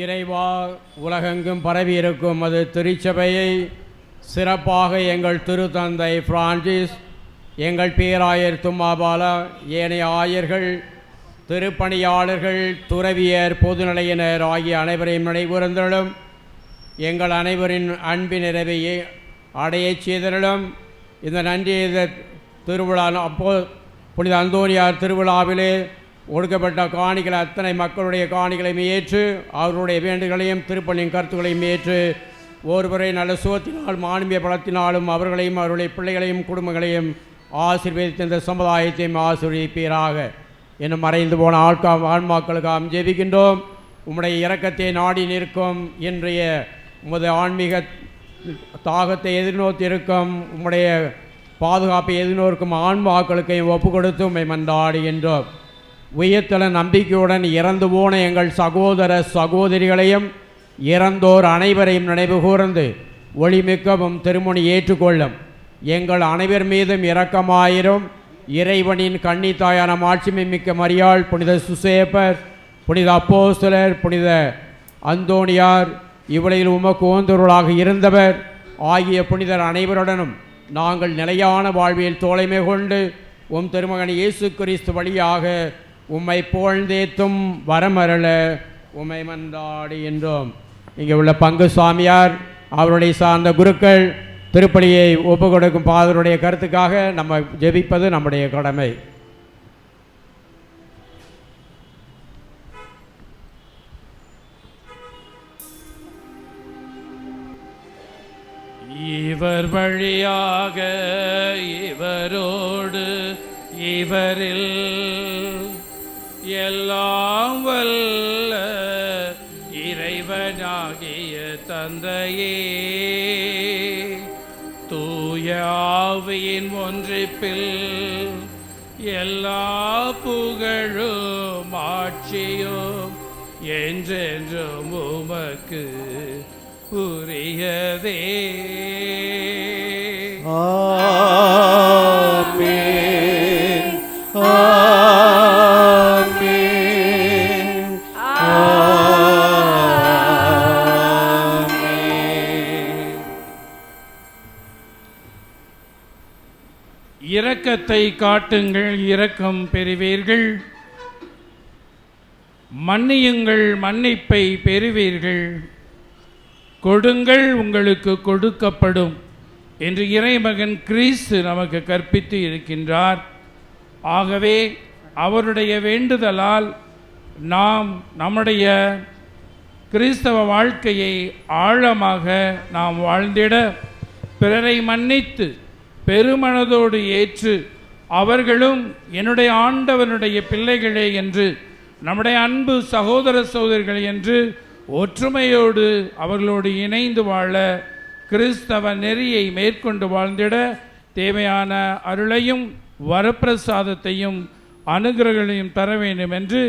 இறைவா, உலகெங்கும் பரவியிருக்கும் அது திருச்சபையை சிறப்பாக எங்கள் திருத்தந்தை பிரான்சிஸ், எங்கள் பேராயர் தும்மாபாலா, ஏனைய ஆயர்கள், திருப்பணியாளர்கள், துறவியர், பொதுநிலையினர் ஆகிய அனைவரையும் நினைவுறுந்தலும். எங்கள் அனைவரின் அன்பின் நிறைவையை அடையச் செய்தலும். இந்த நன்றி திருவிழா அப்போ புனித அந்தோனியார் திருவிழாவிலே ஒடுக்கப்பட்ட காணிகள் அத்தனை மக்களுடைய காணிகளையும் ஏற்று அவர்களுடைய வேண்டுகளையும் திருப்பணியின் கருத்துக்களையும் ஏற்று ஒருவரை நல்ல சுகத்தினால் மாண்பிய பலத்தினாலும் அவர்களையும் அவருடைய பிள்ளைகளையும் குடும்பங்களையும் ஆசீர்வதித்த இந்த சமுதாயத்தையும் ஆசீர்வதிப்பீராக. இன்னும் மறைந்து போன ஆன்மாக்களுக்காக ஜெபிக்கின்றோம். உம்முடைய இரக்கத்தை நாடி நிற்கும் இன்றைய உமது ஆன்மீக தாகத்தை எதிர்நோக்கி இருக்கும் உம்முடைய பாதுகாப்பை எதிர்நோக்கும் ஆன்மாக்களுக்கையும் ஒப்பு கொடுத்து உம்மை மன்றாடுகின்றோம். உயிர்த்தல நம்பிக்கையுடன் இறந்து போன எங்கள் சகோதர சகோதரிகளையும் இறந்தோர் அனைவரையும் நினைவு கூர்ந்து ஒளிமிக்கவும் திருமணி ஏற்றுக்கொள்ளும். எங்கள் அனைவர் மீதும் இரக்கமாயிரும். இறைவனின் கன்னித்தாயான மாட்சிமை மிக்க மரியாள், புனித சுசேப்பர், புனித அப்போஸ்தலர், புனித அந்தோணியார், இவ்வுலகில் உமக்கு ஓந்தொருளாக இருந்தவர் ஆகிய புனிதர் அனைவருடனும் நாங்கள் நிலையான வாழ்வியல் தோழமை கொண்டு உம் திருமகன் இயேசு கிறிஸ்து வழியாக உம்மை புகழ்ந்தேத்தும் வரமருள உம்மை மன்றாடுகின்றோம். இங்கே உள்ள பங்கு சுவாமியார், அவருடைய சார்ந்த குருக்கள் திருப்பலியை ஒப்பு கொடுக்கும் பாதருடைய கருத்துக்காக நம்ம ஜெபிப்பது நம்முடைய கடமை. இவர் வழியாக இவரோடு இவரில் எல்லாம் வல்ல இறை தூய தந்தையே, தூய ஆவியின் ஒன்றிப்பில் எல்லா புகழும் ஆட்சியும் என்றென்றும் உமக்கு உரியதே. ஆமென். ஆமென். ஆமென். இரக்கத்தை காட்டுங்கள், இரக்கம் பெறுவீர்கள். மன்னியுங்கள், மன்னிப்பை பெறுவீர்கள். கொடுங்கள், உங்களுக்கு கொடுக்கப்படும் என்று இறைமகன் கிறிஸ்து நமக்கு கற்பித்து இருக்கின்றார். ஆகவே அவருடைய வேண்டுதலால் நாம் நம்முடைய கிறிஸ்தவ வாழ்க்கையை ஆழமாக நாம் வாழ்ந்திட பிறரை மன்னித்து பெருமனதோடு ஏற்று அவர்களும் என்னுடைய ஆண்டவனுடைய பிள்ளைகளே என்று, நம்முடைய அன்பு சகோதர சகோதரிகள் என்று ஒற்றுமையோடு அவர்களோடு இணைந்து வாழ, கிறிஸ்தவ நெறியை மேற்கொண்டு வாழ்ந்திட தேவையான அருளையும் வரப்பிரசாதத்தையும் அனுகிரகங்களையும் தர வேண்டும் என்று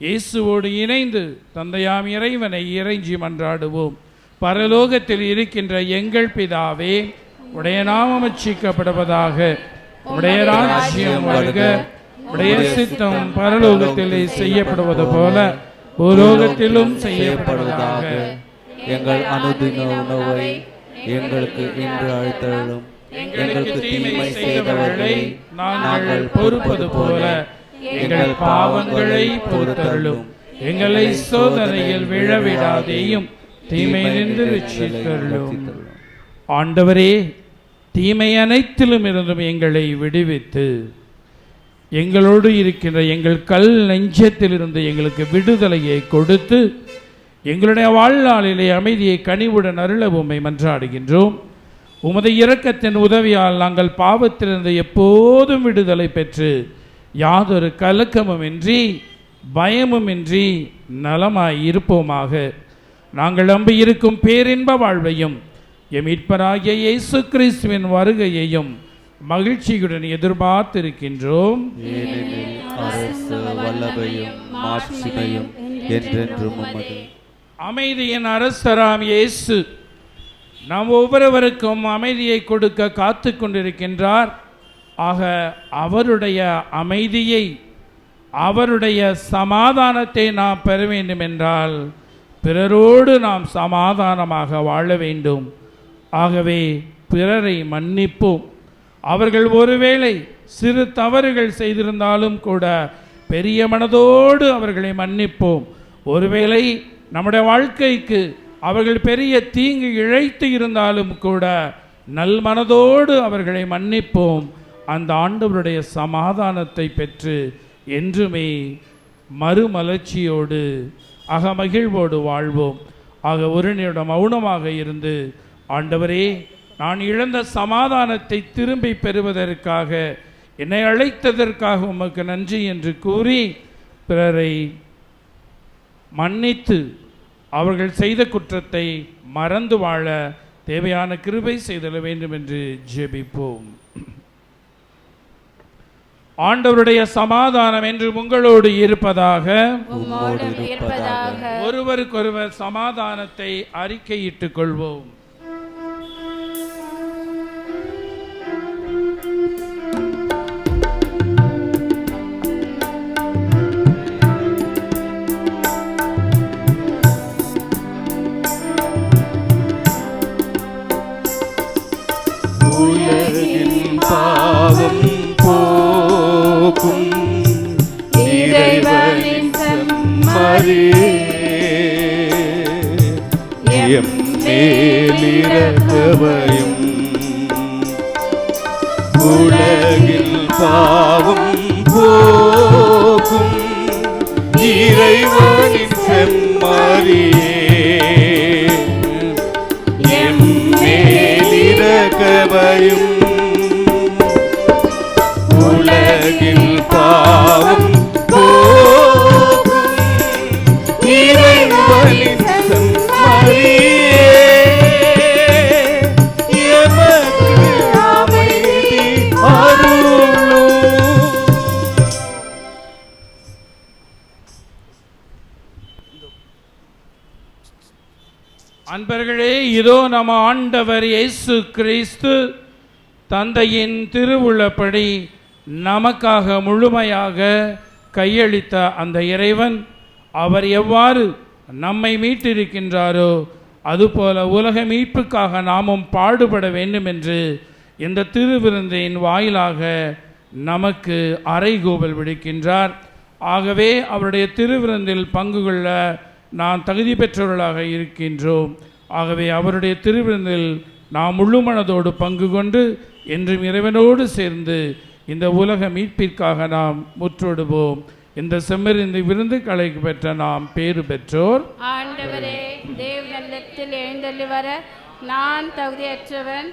இயேசுவோடு இணைந்து தந்தையாம் இறைவனை இறைஞ்சி மன்றாடுவோம். பரலோகத்தில் இருக்கின்ற எங்கள் பிதாவே, உடைய நாமம் அர்ச்சிக்கப்படுவதாக, உடைய ராஜ்யம் வருக, உடைய சித்தம் பரலோகத்திலே செய்யப்படுவது போல பூலோகத்திலும் செய்யப்படுவதாக. எங்கள் அனுதின உணவை எங்களுக்கு இன்று அளித்தருளும். எங்களுக்கு தீமை செய்தவர்களை நாங்கள் பொறுப்பது போல எங்கள் பாவங்களை பொறுத்தருளும். எங்களை சோதனையில் விழவிடாதேயும், தீமையிலிருந்து ரட்சித்தருளும். ஆண்டவரே, தீமை அனைத்திலும் இருந்தும் எங்களை விடுவித்து எங்களோடு இருக்கின்ற எங்கள் கல் நெஞ்சத்திலிருந்து எங்களுக்கு விடுதலையை கொடுத்து எங்களுடைய வாழ்நாளிலே அமைதியை கனிவுடன் அருள உம்மை மன்றாடுகின்றோம். உமது இரக்கத்தின் உதவியால் நாங்கள் பாவத்திலிருந்து எப்போதும் விடுதலை பெற்று யாதொரு கலக்கமுமின்றி பயமுமின்றி நலமாய் இருப்போமாக. நாங்கள் நம்பி இருக்கும் பேரின்ப வாழ்வையும் எம் மீட்பராகிய இயேசு கிறிஸ்துவின் வருகையையும் மகிழ்ச்சியுடன் எதிர்பார்த்திருக்கின்றோம். ஏனெனில் அரசு வல்லமையும் மாட்சிமையும் என்றென்றும் உமது. அமைதியின் அரசராம் இயேசு நாம் ஒவ்வொருவருக்கும் அமைதியை கொடுக்க காத்து கொண்டிருக்கின்றார். ஆக அவருடைய அமைதியை, அவருடைய சமாதானத்தை நாம் பெற வேண்டும் என்றால் பிறரோடு நாம் சமாதானமாக வாழ வேண்டும். ஆகவே பிறரை மன்னிப்போம். அவர்கள் ஒருவேளை சிறு தவறுகள் செய்திருந்தாலும் கூட பெரிய மனதோடு அவர்களை மன்னிப்போம். ஒருவேளை நம்முடைய வாழ்க்கைக்கு அவர்கள் பெரிய தீங்கு இழைத்து இருந்தாலும் கூட நல் மனதோடு அவர்களை மன்னிப்போம். அந்த ஆண்டவருடைய சமாதானத்தை பெற்று என்றுமே மறுமலர்ச்சியோடு அகமகிழ்வோடு வாழ்வோம். ஆக ஒரு நிமிடம் மௌனமாக இருந்து, ஆண்டவரே, நான் இழந்த சமாதானத்தை திரும்பி பெறுவதற்காக என்னை அழைத்ததற்காக உமக்கு நன்றி என்று கூறி பிறரை மன்னித்து அவர்கள் செய்த குற்றத்தை மறந்து வாழ தேவையான கிருபை செய்தல வேண்டும் என்று ஜெபிப்போம். ஆண்டவருடைய சமாதானம் என்று உங்களோடு இருப்பதாக. ஒருவருக்கொருவர் சமாதானத்தை அறிக்கையிட்டுக் கொள்வோம். உலகின் பாவம் போக்கும் இறைவனின் செம்மறியே, எம் மேலிரக்கவையும். உலகில் பாவம் போக்கும் இறைவனின் செம்மறியே, எம் மேலிரக்கவையும். உலகில் பாவம் போக்கும் இறைவனின் செம்மறியே, பிள்ளைகளே, இதோ நம்ம ஆண்டவர் இயேசு கிறிஸ்து தந்தையின் திருவுள்ளப்படி நமக்காக முழுமையாக கையளித்த அந்த இறைவன் அவர் எவ்வாறு நம்மை மீட்டிருக்கின்றாரோ அதுபோல உலக மீட்புக்காக நாமும் பாடுபட வேண்டும் என்று இந்த திருவிருந்தின் வாயிலாக நமக்கு அறைகூவல் விடுக்கின்றார். ஆகவே அவருடைய திருவிருந்தில் பங்கு கொள்ள நாம் தகுதி பெற்றவர்களாக இருக்கின்றோம். ஆகவே அவருடைய திருவிருந்தில் நாம் முழு மனதோடு பங்கு கொண்டு என்றும் இறைவனோடு சேர்ந்து இந்த உலக மீட்பிற்காக நாம் முற்றொடுவோம். இந்த செம்மறிந்த விருந்துகளை பெற்ற நாம் பேறு பெற்றோர். ஆண்டவரே, தேவனிடத்தில் எழுந்தள்ளி வர நான் தகுதியற்றவன்,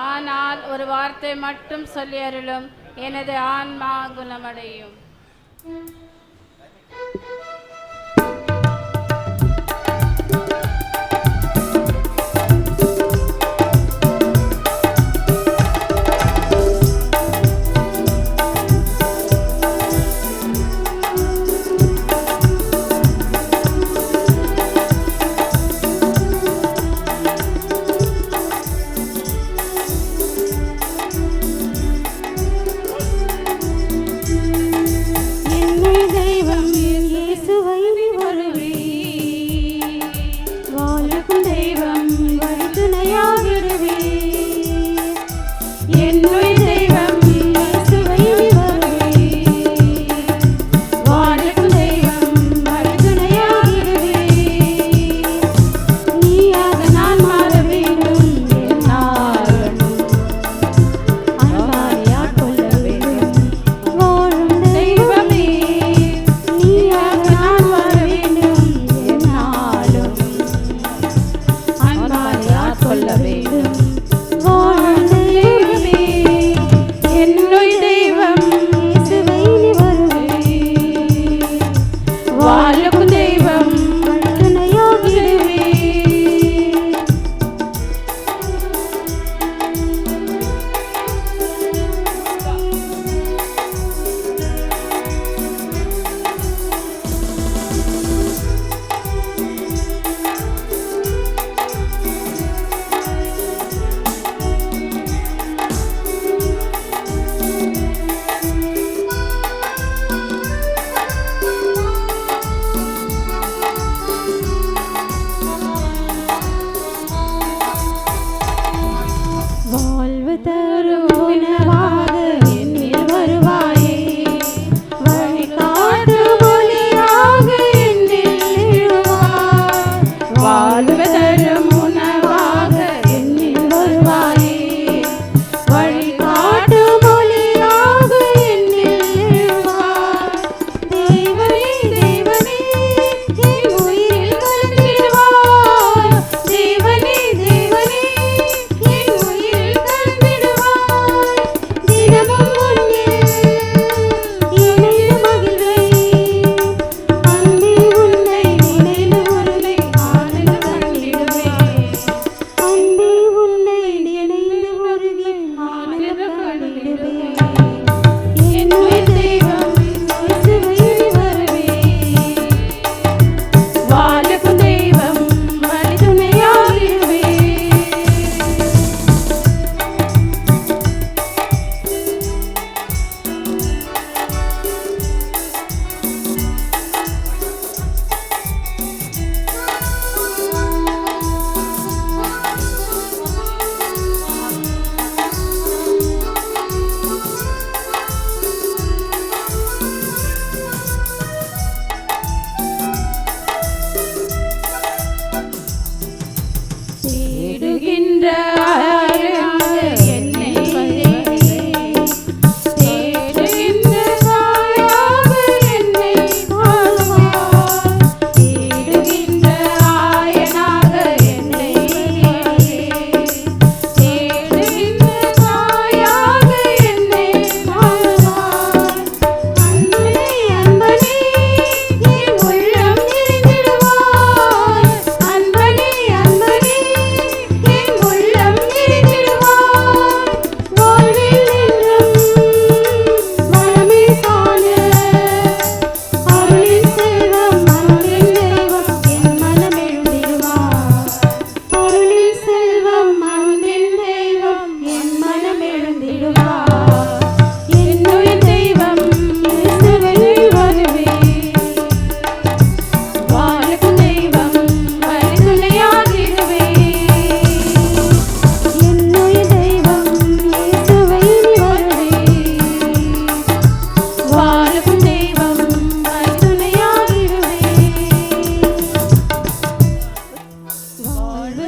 ஆனால் ஒரு வார்த்தை மட்டும் சொல்லி அருளும், எனது ஆன்மா குணமடையும்.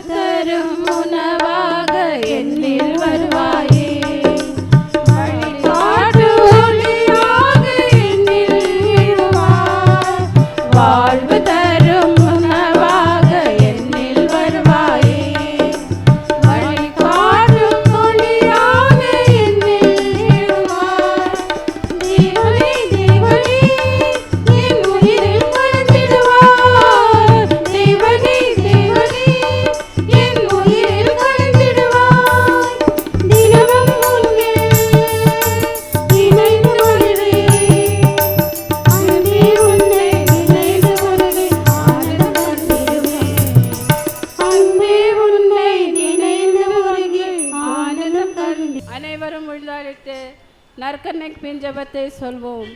தரும் உணவாக என்னில் வருவாயே வழிகாட்டு ஒளியாக என்னில் இருவாய் வாழ்வு தரும் உணவாக என்னில் வருவாயே வழிகாட்டும் ஒளியாக என்னில் இருவாய் தேவனே தேவனே என் உயிரில் கலந்திடுவாய் தேவனே தேவனே என் உயிரில் கலந்திடுவாய் தினமும் உன்னில் இணைந்து வருவேன் அன்பே உன்னை நினைந்து வருவேன் ஆனந்தம் கண்டிடுவேன் அன்பே உன்னை நினைந்து வருகிறேன் ஆனந்தம் கண்டு அனைவரும் உள்ளாரிட்டு நற்கன்னைக்கு பின் ஜெபத்தை சொல்வோம்.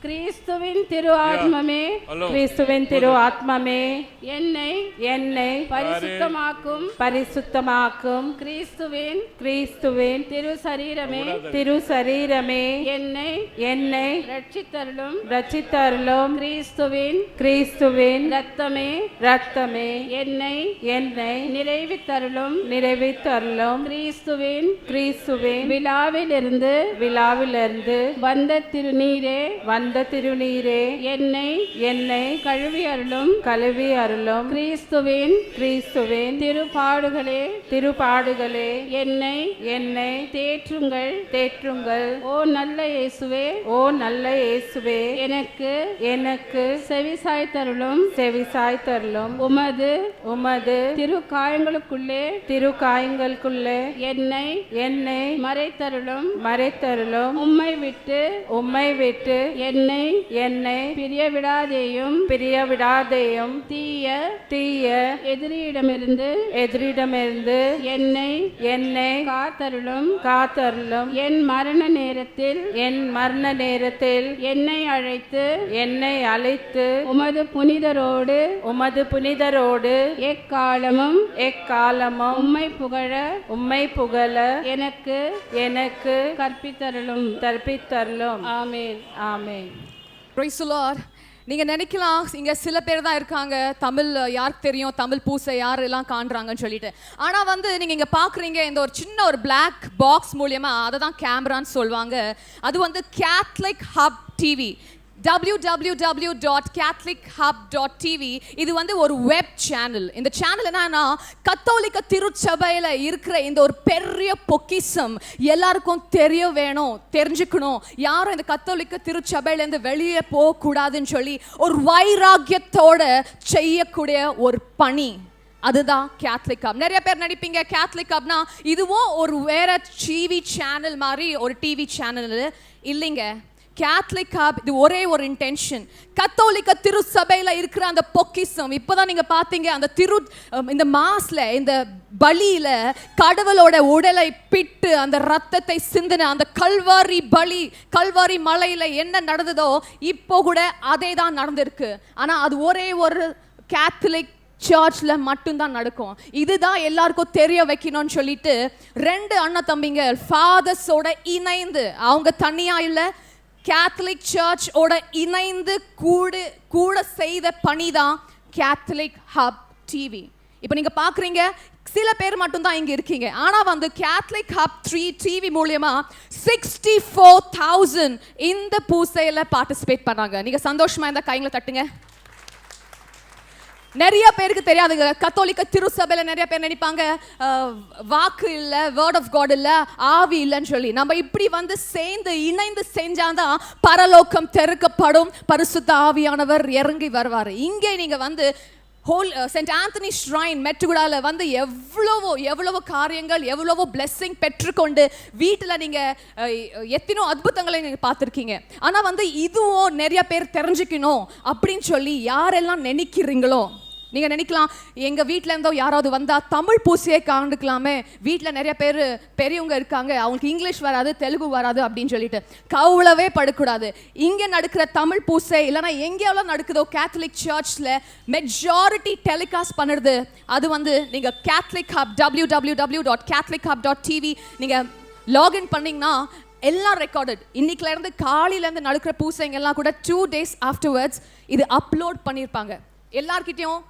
கிறிஸ்துவின் திரு ஆத்மமே கிறிஸ்துவின் திரு ஆத்மமே என்னை என்னை பரிசுத்தமாக்கும் பரிசுத்தமாக்கும் கிறிஸ்துவின் திரு சரீரமே திரு சரீரமே என்னை என்னை ரட்சித்தருளும் ரட்சித்தருளும் கிறிஸ்துவின் இரத்தமே இரத்தமே என்னை என்னை நிறைவித்தருளும் நிறைவேற்றருளும் கிறிஸ்துவின் விழாவிலிருந்து வந்த திருநீரே திருநீரே என்னை என்னை கழுவி அருளும் கழுவி அருளும் கிறிஸ்துவின் திருப்பாடுகளே என்னை என்னை தேற்றுங்கள் ஓ நல்ல இயேசுவே எனக்கு செவிசாய் தருளும் உமது திருக்காயங்களுக்குள்ளே என்னை மறைத்தருளும் உம்மை விட்டு என்னை பிரிய விடாதேயும் தீய எதிரியிடமிருந்து என்னை காத்தருளும் என் மரண நேரத்தில் என்னை அழைத்து உமது புனிதரோடு எக்காலமும் உம்மை புகழ எனக்கு கற்பித்தருளும் ஆமென். ஆமென். Praise the Lord. நீங்கள் நினைக்கலாம் இங்கே சில பேர் தான் இருக்காங்க தமிழ் யாருக்கு தெரியும் தமிழ் பூசை யாரெல்லாம் காண்றாங்கன்னு சொல்லிட்டு ஆனால் வந்து நீங்கள் இங்கே பார்க்குறீங்க இந்த ஒரு சின்ன ஒரு பிளாக் பாக்ஸ் மூலியமாக அதை தான் கேமரான்னு சொல்லுவாங்க. அது வந்து கேத்லிக் ஹப் டிவி www.catholichub.tv. இது வந்து ஒரு வெப் சேனல். இந்த சேனல் என்னன்னா கத்தோலிக்க திருச்சபையில் இருக்கிற இந்த ஒரு பெரிய பொக்கிஷம் எல்லாருக்கும் தெரிஞ்சுக்கணும். யாரும் இந்த கத்தோலிக்க திருச்சபையிலேருந்து வெளியே போகக்கூடாதுன்னு சொல்லி ஒரு வைராக்கியத்தோட செய்யக்கூடிய ஒரு பணி. அதுதான் கேத்லிக் ஹப். நிறைய பேர் நினைப்பீங்க கேத்லிக் ஹப்னா இதுவும் ஒரு வேற டிவி சேனல் மாதிரி ஒரு டிவி சேனல். இல்லைங்க, கேத்லிக் ஹப் இது ஒரே ஒரு இன்டென்ஷன். கத்தோலிக்க திருச்சபையில் இருக்கிற அந்த பொக்கிஷம் இப்போதான் நீங்க பார்த்தீங்க அந்த இந்த மாஸ்ல இந்த பலியில கடவுளோட உடலை பிட்டு அந்த ரத்தத்தை சிந்தின அந்த கல்வாரி மலையில என்ன நடந்ததோ இப்போ கூட அதே தான் நடந்திருக்கு. ஆனா அது ஒரே ஒரு கேத்தலிக் சர்ச்சில் மட்டும்தான் நடக்கும். இதுதான் எல்லாருக்கும் தெரிய வைக்கணும்னு சொல்லிட்டு 2 அண்ணன் தம்பிங்க ஃபாதர்ஸோட இணைந்து, அவங்க தனியா இல்லை, கேத்தலிக் சர்ச் ஓட இணைந்து கூட செய்த பணி தான் கேத்தலிக் ஹப் டிவி. இப்போ நீங்க பாக்குறீங்க சில பேர் மட்டும் தான் இங்க இருக்கீங்க. ஆனா வந்து கேத்தலிக் ஹப் டிவி மூலமா 64,000 இந்த பூசையில பார்ட்டிசிபேட் பண்ணாங்க. நீங்க சந்தோஷமா இருந்தா கைங்களை தட்டுங்க. நிறைய பேருக்கு தெரியாதுங்க, கத்தோலிக்க திருச்சபையில நிறைய பேர் நினைப்பாங்க வாக்கு இல்லை, வேர்ட் ஆஃப் காட் இல்லை, ஆவி இல்லைன்னு சொல்லி. நம்ம இப்படி வந்து இணைந்து செஞ்சாதான் பரலோகம் திறக்கப்படும், பரிசுத்த ஆவியானவர் இறங்கி வருவார். இங்கே நீங்க வந்து சென்ட் ஆந்தனி ஷ்ரைன் மெட்டுகுடால வந்து எவ்வளவோ காரியங்கள், எவ்வளவோ பிளெஸ்ஸிங் பெற்றுக்கொண்டு வீட்டில் நீங்கள் எத்தனோ அற்புதங்களை நீங்கள் பார்த்துருக்கீங்க. ஆனால் வந்து இதுவும் நிறைய பேர் தெரிஞ்சுக்கணும் அப்படின்னு சொல்லி யாரெல்லாம் நினைக்கிறீங்களோ, நீங்கள் நினைக்கலாம் எங்கள் வீட்டில் இருந்தோ யாராவது வந்தால் தமிழ் பூசையை காண்டுக்கலாமே, வீட்டில் நிறைய பேர் பெரியவங்க இருக்காங்க, அவங்களுக்கு இங்கிலீஷ் வராது, தெலுங்கு வராது அப்படின்னு சொல்லிட்டு கவலவே படக்கூடாது. இங்கே நடக்கிற தமிழ் பூசை இல்லைனா எங்கேயாவது நடக்குதோ கேத்தலிக் சர்ச்சில் மெஜாரிட்டி டெலிகாஸ்ட் பண்ணுறது அது வந்து நீங்கள் கேத்தலிக் ஹப் www.catholichub.tv நீங்கள் லாகின் பண்ணிங்கன்னா எல்லாம் ரெக்கார்டட். இன்னைக்குலேருந்து காலையிலேருந்து நடக்கிற பூசைங்கெல்லாம் கூட 2 days ஆஃப்டர்வர்ட்ஸ் இது அப்லோட் பண்ணியிருப்பாங்க. எல்லார்கிட்டையும்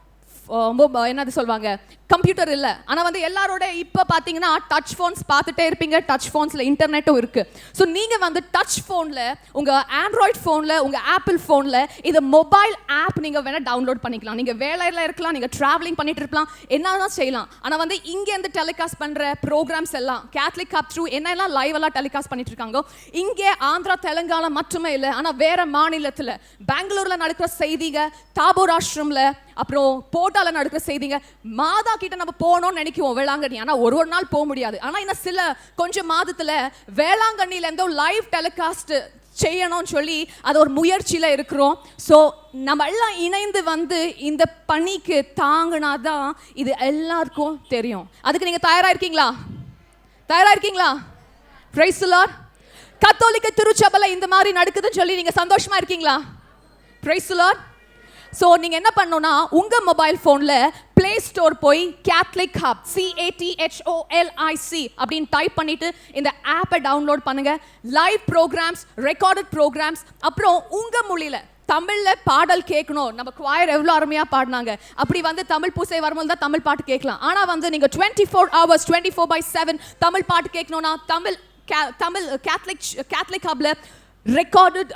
என்னது சொல்வாங்க, கம்ப்யூட்டர் இல்லை. ஆனால் வந்து எல்லாரோட இப்போ பார்த்தீங்கன்னா டச் ஃபோன்ஸ் பார்த்துட்டே இருப்பீங்க. டச் ஃபோன்ஸில் இன்டர்நெட்டும் இருக்குது. ஸோ நீங்கள் வந்து டச் ஃபோனில், உங்கள் ஆண்ட்ராய்ட் ஃபோனில், உங்கள் ஆப்பிள் ஃபோனில் இது மொபைல் ஆப் நீங்கள் வேணால் டவுன்லோட் பண்ணிக்கலாம். நீங்கள் வேலையில் இருக்கலாம், நீங்கள் ட்ராவலிங் பண்ணிட்டு இருக்கலாம், என்னதான் செய்யலாம். ஆனால் வந்து இங்கேருந்து டெலிகாஸ்ட் பண்ணுற ப்ரோக்ராம்ஸ் எல்லாம் கேத்லிக் ஹப் த்ரூ என்னெல்லாம் லைவ் எல்லாம் டெலிகாஸ்ட் பண்ணிட்டு இருக்காங்க. இங்கே ஆந்திரா, தெலுங்கானா மட்டுமே இல்லை, ஆனால் வேற மாநிலத்தில் பெங்களூரில் நடக்கிற செய்திங்க, தாபோர் ஆஷ்ரமில், அப்புறம் போட்டால நடக்கிற செய்திங்க, மாதா கிட்ட நம்ம போகணும்னு நினைக்குவோம் வேளாங்கண்ணி. ஆனால் ஒரு நாள் போக முடியாது. ஆனால் இன்னும் சில கொஞ்சம் மாதத்தில் வேளாங்கண்ணியில் இருந்தோ லைவ் டெலிகாஸ்ட் செய்யணும்னு சொல்லி அது ஒரு முயற்சியில் இருக்கிறோம். ஸோ நம்ம எல்லாம் இணைந்து வந்து இந்த பணிக்கு தாங்கினாதான் இது எல்லாருக்கும் தெரியும். அதுக்கு நீங்கள் தயாராக இருக்கீங்களா? தயாராக இருக்கீங்களா? Praise the Lord. கத்தோலிக்க திருச்சபையில் இந்த மாதிரி நடக்குதுன்னு சொல்லி நீங்கள் சந்தோஷமா இருக்கீங்களா? Praise the Lord. ஸோ நீங்கள் என்ன பண்ணணும்னா உங்கள் மொபைல் ஃபோனில் ப்ளே ஸ்டோர் போய் கேத்லிக் ஹப் CATHOLIC அப்படின்னு டைப் பண்ணிட்டு இந்த ஆப்பை டவுன்லோட் பண்ணுங்க. லைவ் ப்ரோக்ராம்ஸ், ரெக்கார்டட் ப்ரோக்ராம்ஸ், அப்புறம் உங்கள் மொழியில் தமிழில் பாடல் கேட்கணும். நம்ம குவாயர் எவ்வளோ அருமையாக பாடினாங்க. அப்படி வந்து தமிழ் பூசை வரும்போது தான் தமிழ் பாட்டு கேட்கலாம். ஆனால் வந்து நீங்கள் 24 hours 24/7 தமிழ் பாட்டு கேட்கணும்னா தமிழ் கேத்லிக் ஹப்ல ரெக்கார்டட்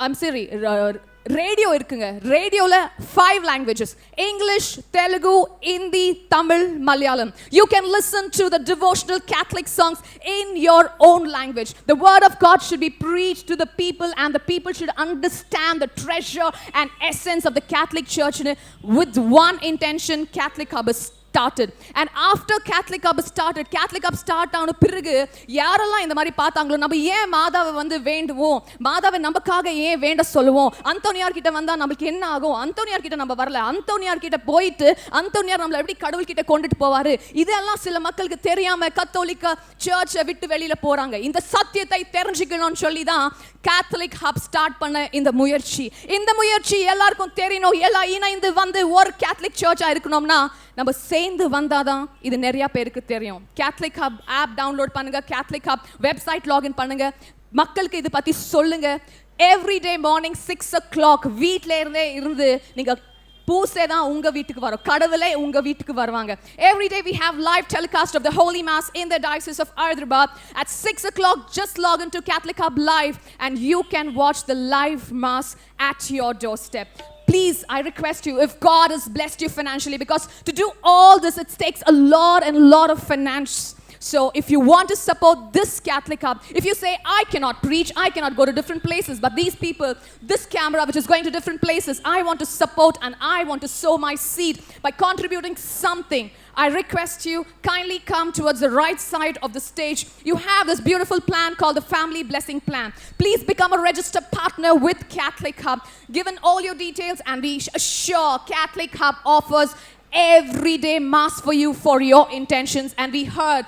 ரேடியோ இருக்குங்க. ரேடியோவில் 5 languages: English, Telugu, Hindi, Tamil, Malayalam. You can listen to the devotional Catholic songs in your own language. The word of God should be preached to the people, and the people should understand the treasure and essence of the Catholic Church with one intention. Catholic Hub is started. And after Catholic Hub started, Catholic Hub start ஆன பிறகு யாரெல்லாம் இந்த மாதிரி பார்த்தாங்களோ, நம்ம ஏன் மாதாவை வந்து வேண்டுவோம், மாதாவை நமக்காக ஏன் வேண்ட சொல்லுவோம், அந்தோனியார் கிட்ட வந்தா நமக்கு என்ன ஆகும், அந்தோனியார் கிட்ட நம்ம வரல, அந்தோனியார் கிட்ட போயிட்டு அந்தோனியார் நம்மளை எப்படி கடவுள் கிட்ட கொண்டுட்டு போவாரு, இதெல்லாம் சில மக்களுக்கு தெரியாம கத்தோலிக்க சர்ச்சை விட்டு வெளியில போறாங்க. இந்த சத்தியத்தை தெரிஞ்சுக்கணும்னு சொல்லி தான் கேத்தலிக் ஹப் ஸ்டார்ட் பண்ண இந்த முயற்சி எல்லாருக்கும் தெரியணும். எல்லாம் இணைந்து வந்து ஒரு கேத்தலிக் சர்ச்சா இருக்கணும்னா நம்ம சேர்ந்து வந்தாதான் இது நிறைய பேருக்கு தெரியும். கேத்தலிக் ஹப் ஆப் டவுன்லோட் பண்ணுங்க, கேத்தலிக் ஹப் வெப்சைட் லாகின் பண்ணுங்க, மக்களுக்கு இது பத்தி சொல்லுங்க. எவ்ரிடே மார்னிங் 6 o'clock வீட்ல இருந்தே இருந்து நீங்க பூசை தான் உங்க வீட்டுக்கு வரும், கடவுளே உங்க வீட்டுக்கு வருவாங்க. Every day we have live telecast of the Holy Mass in the Diocese of Hyderabad at 6 o'clock. Just log into Catholic Hub Live and you can watch the live Mass at your doorstep. Please, I request you, if God has blessed you financially, because to do all this, it takes a lot of finance. So if you want to support this Catholic Hub, if you say, I cannot preach, I cannot go to different places, but these people, this camera which is going to different places, I want to support and I want to sow my seed by contributing something, I request you, kindly come towards the right side of the stage. You have this beautiful plan called the Family Blessing Plan. Please become a registered partner with Catholic Hub. Given all your details, and we assure Catholic Hub offers everyday Mass for you for your intentions. And we heard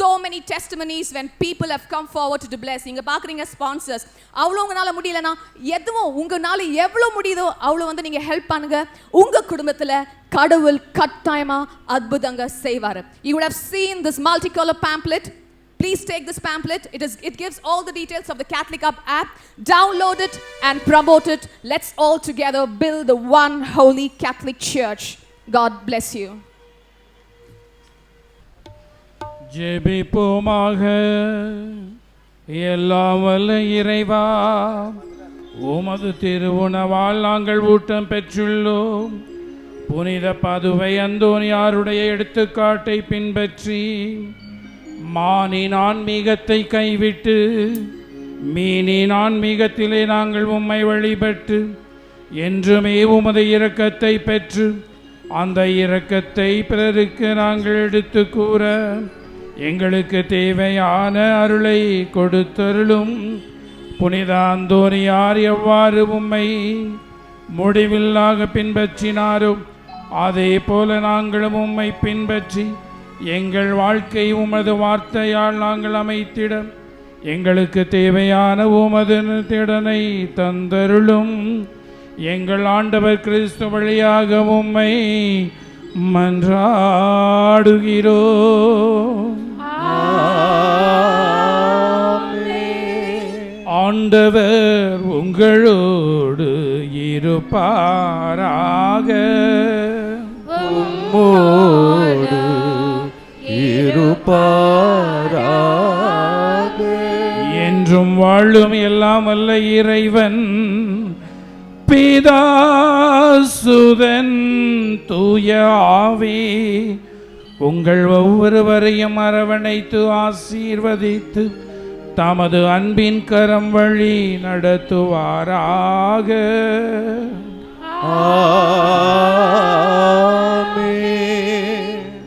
so many testimonies when people have come forward to bless. நீங்க பாக்குறீங்க sponsors, அவ்வளோ உங்களால முடியலனா எதுவும் உங்களால எவ்வளோ முடியுதோ அவ்வளோ வந்து நீங்க ஹெல்ப் பண்ணுங்க. உங்க குடும்பத்துல கடவுள் கட்டாயமா அற்புதங்க செய்வார். You would have seen this multicolor pamphlet. Please take this pamphlet. It gives all the details of the Catholic Hub app. Download it and promote it. Let's all together build the one holy Catholic Church. God bless you. ஜெபிப்போமாக. எல்லாம் வல்ல இறைவா, உமது திருவுணவால் நாங்கள் ஊட்டம் பெற்றுள்ளோம். புனித பதுவை அந்தோனியாருடைய எடுத்துக்காட்டை பின்பற்றி மானின் ஆன்மீகத்தை கைவிட்டு மீனின் ஆன்மீகத்திலே நாங்கள் உம்மை வழிபட்டு என்றுமே உமது இரக்கத்தை பெற்று அந்த இரக்கத்தை பிறருக்கு நாங்கள் எடுத்து கூற எங்களுக்கு தேவையான அருளை கொடுத்தருளும். புனித அந்தோனியார் எவ்வாறு உம்மை முடிவில்லாக பின்பற்றினாரோ அதே போல நாங்களும் உம்மை பின்பற்றி எங்கள் வாழ்க்கை உமது வார்த்தையால் நாங்கள் அமைத்திட எங்களுக்கு தேவையான உமது திடனை தந்தருளும். எங்கள் ஆண்டவர் கிறிஸ்து வழியாக உம்மை மன்றாடுகிறோம். ஆண்டவர் உங்களோடு இருப்பாராக. என்றும் வாழும் எல்லாம் வல்ல இறைவன் பிதாசுதன் தூய ஆவி உங்கள் ஒவ்வொருவரையும் அரவணைத்து ஆசீர்வதித்து தமது அன்பின் கரம் வழி நடத்துவாராக.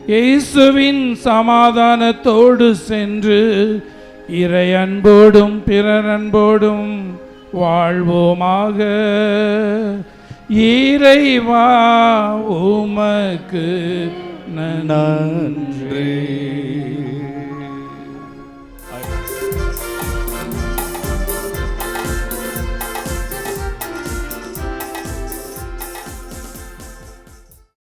இயேசுவின் சமாதானத்தோடு சென்று இறை அன்போடும் பிறர் அன்போடும் வாழ்வோமாக. இறைவா உமக்கு நன்றி.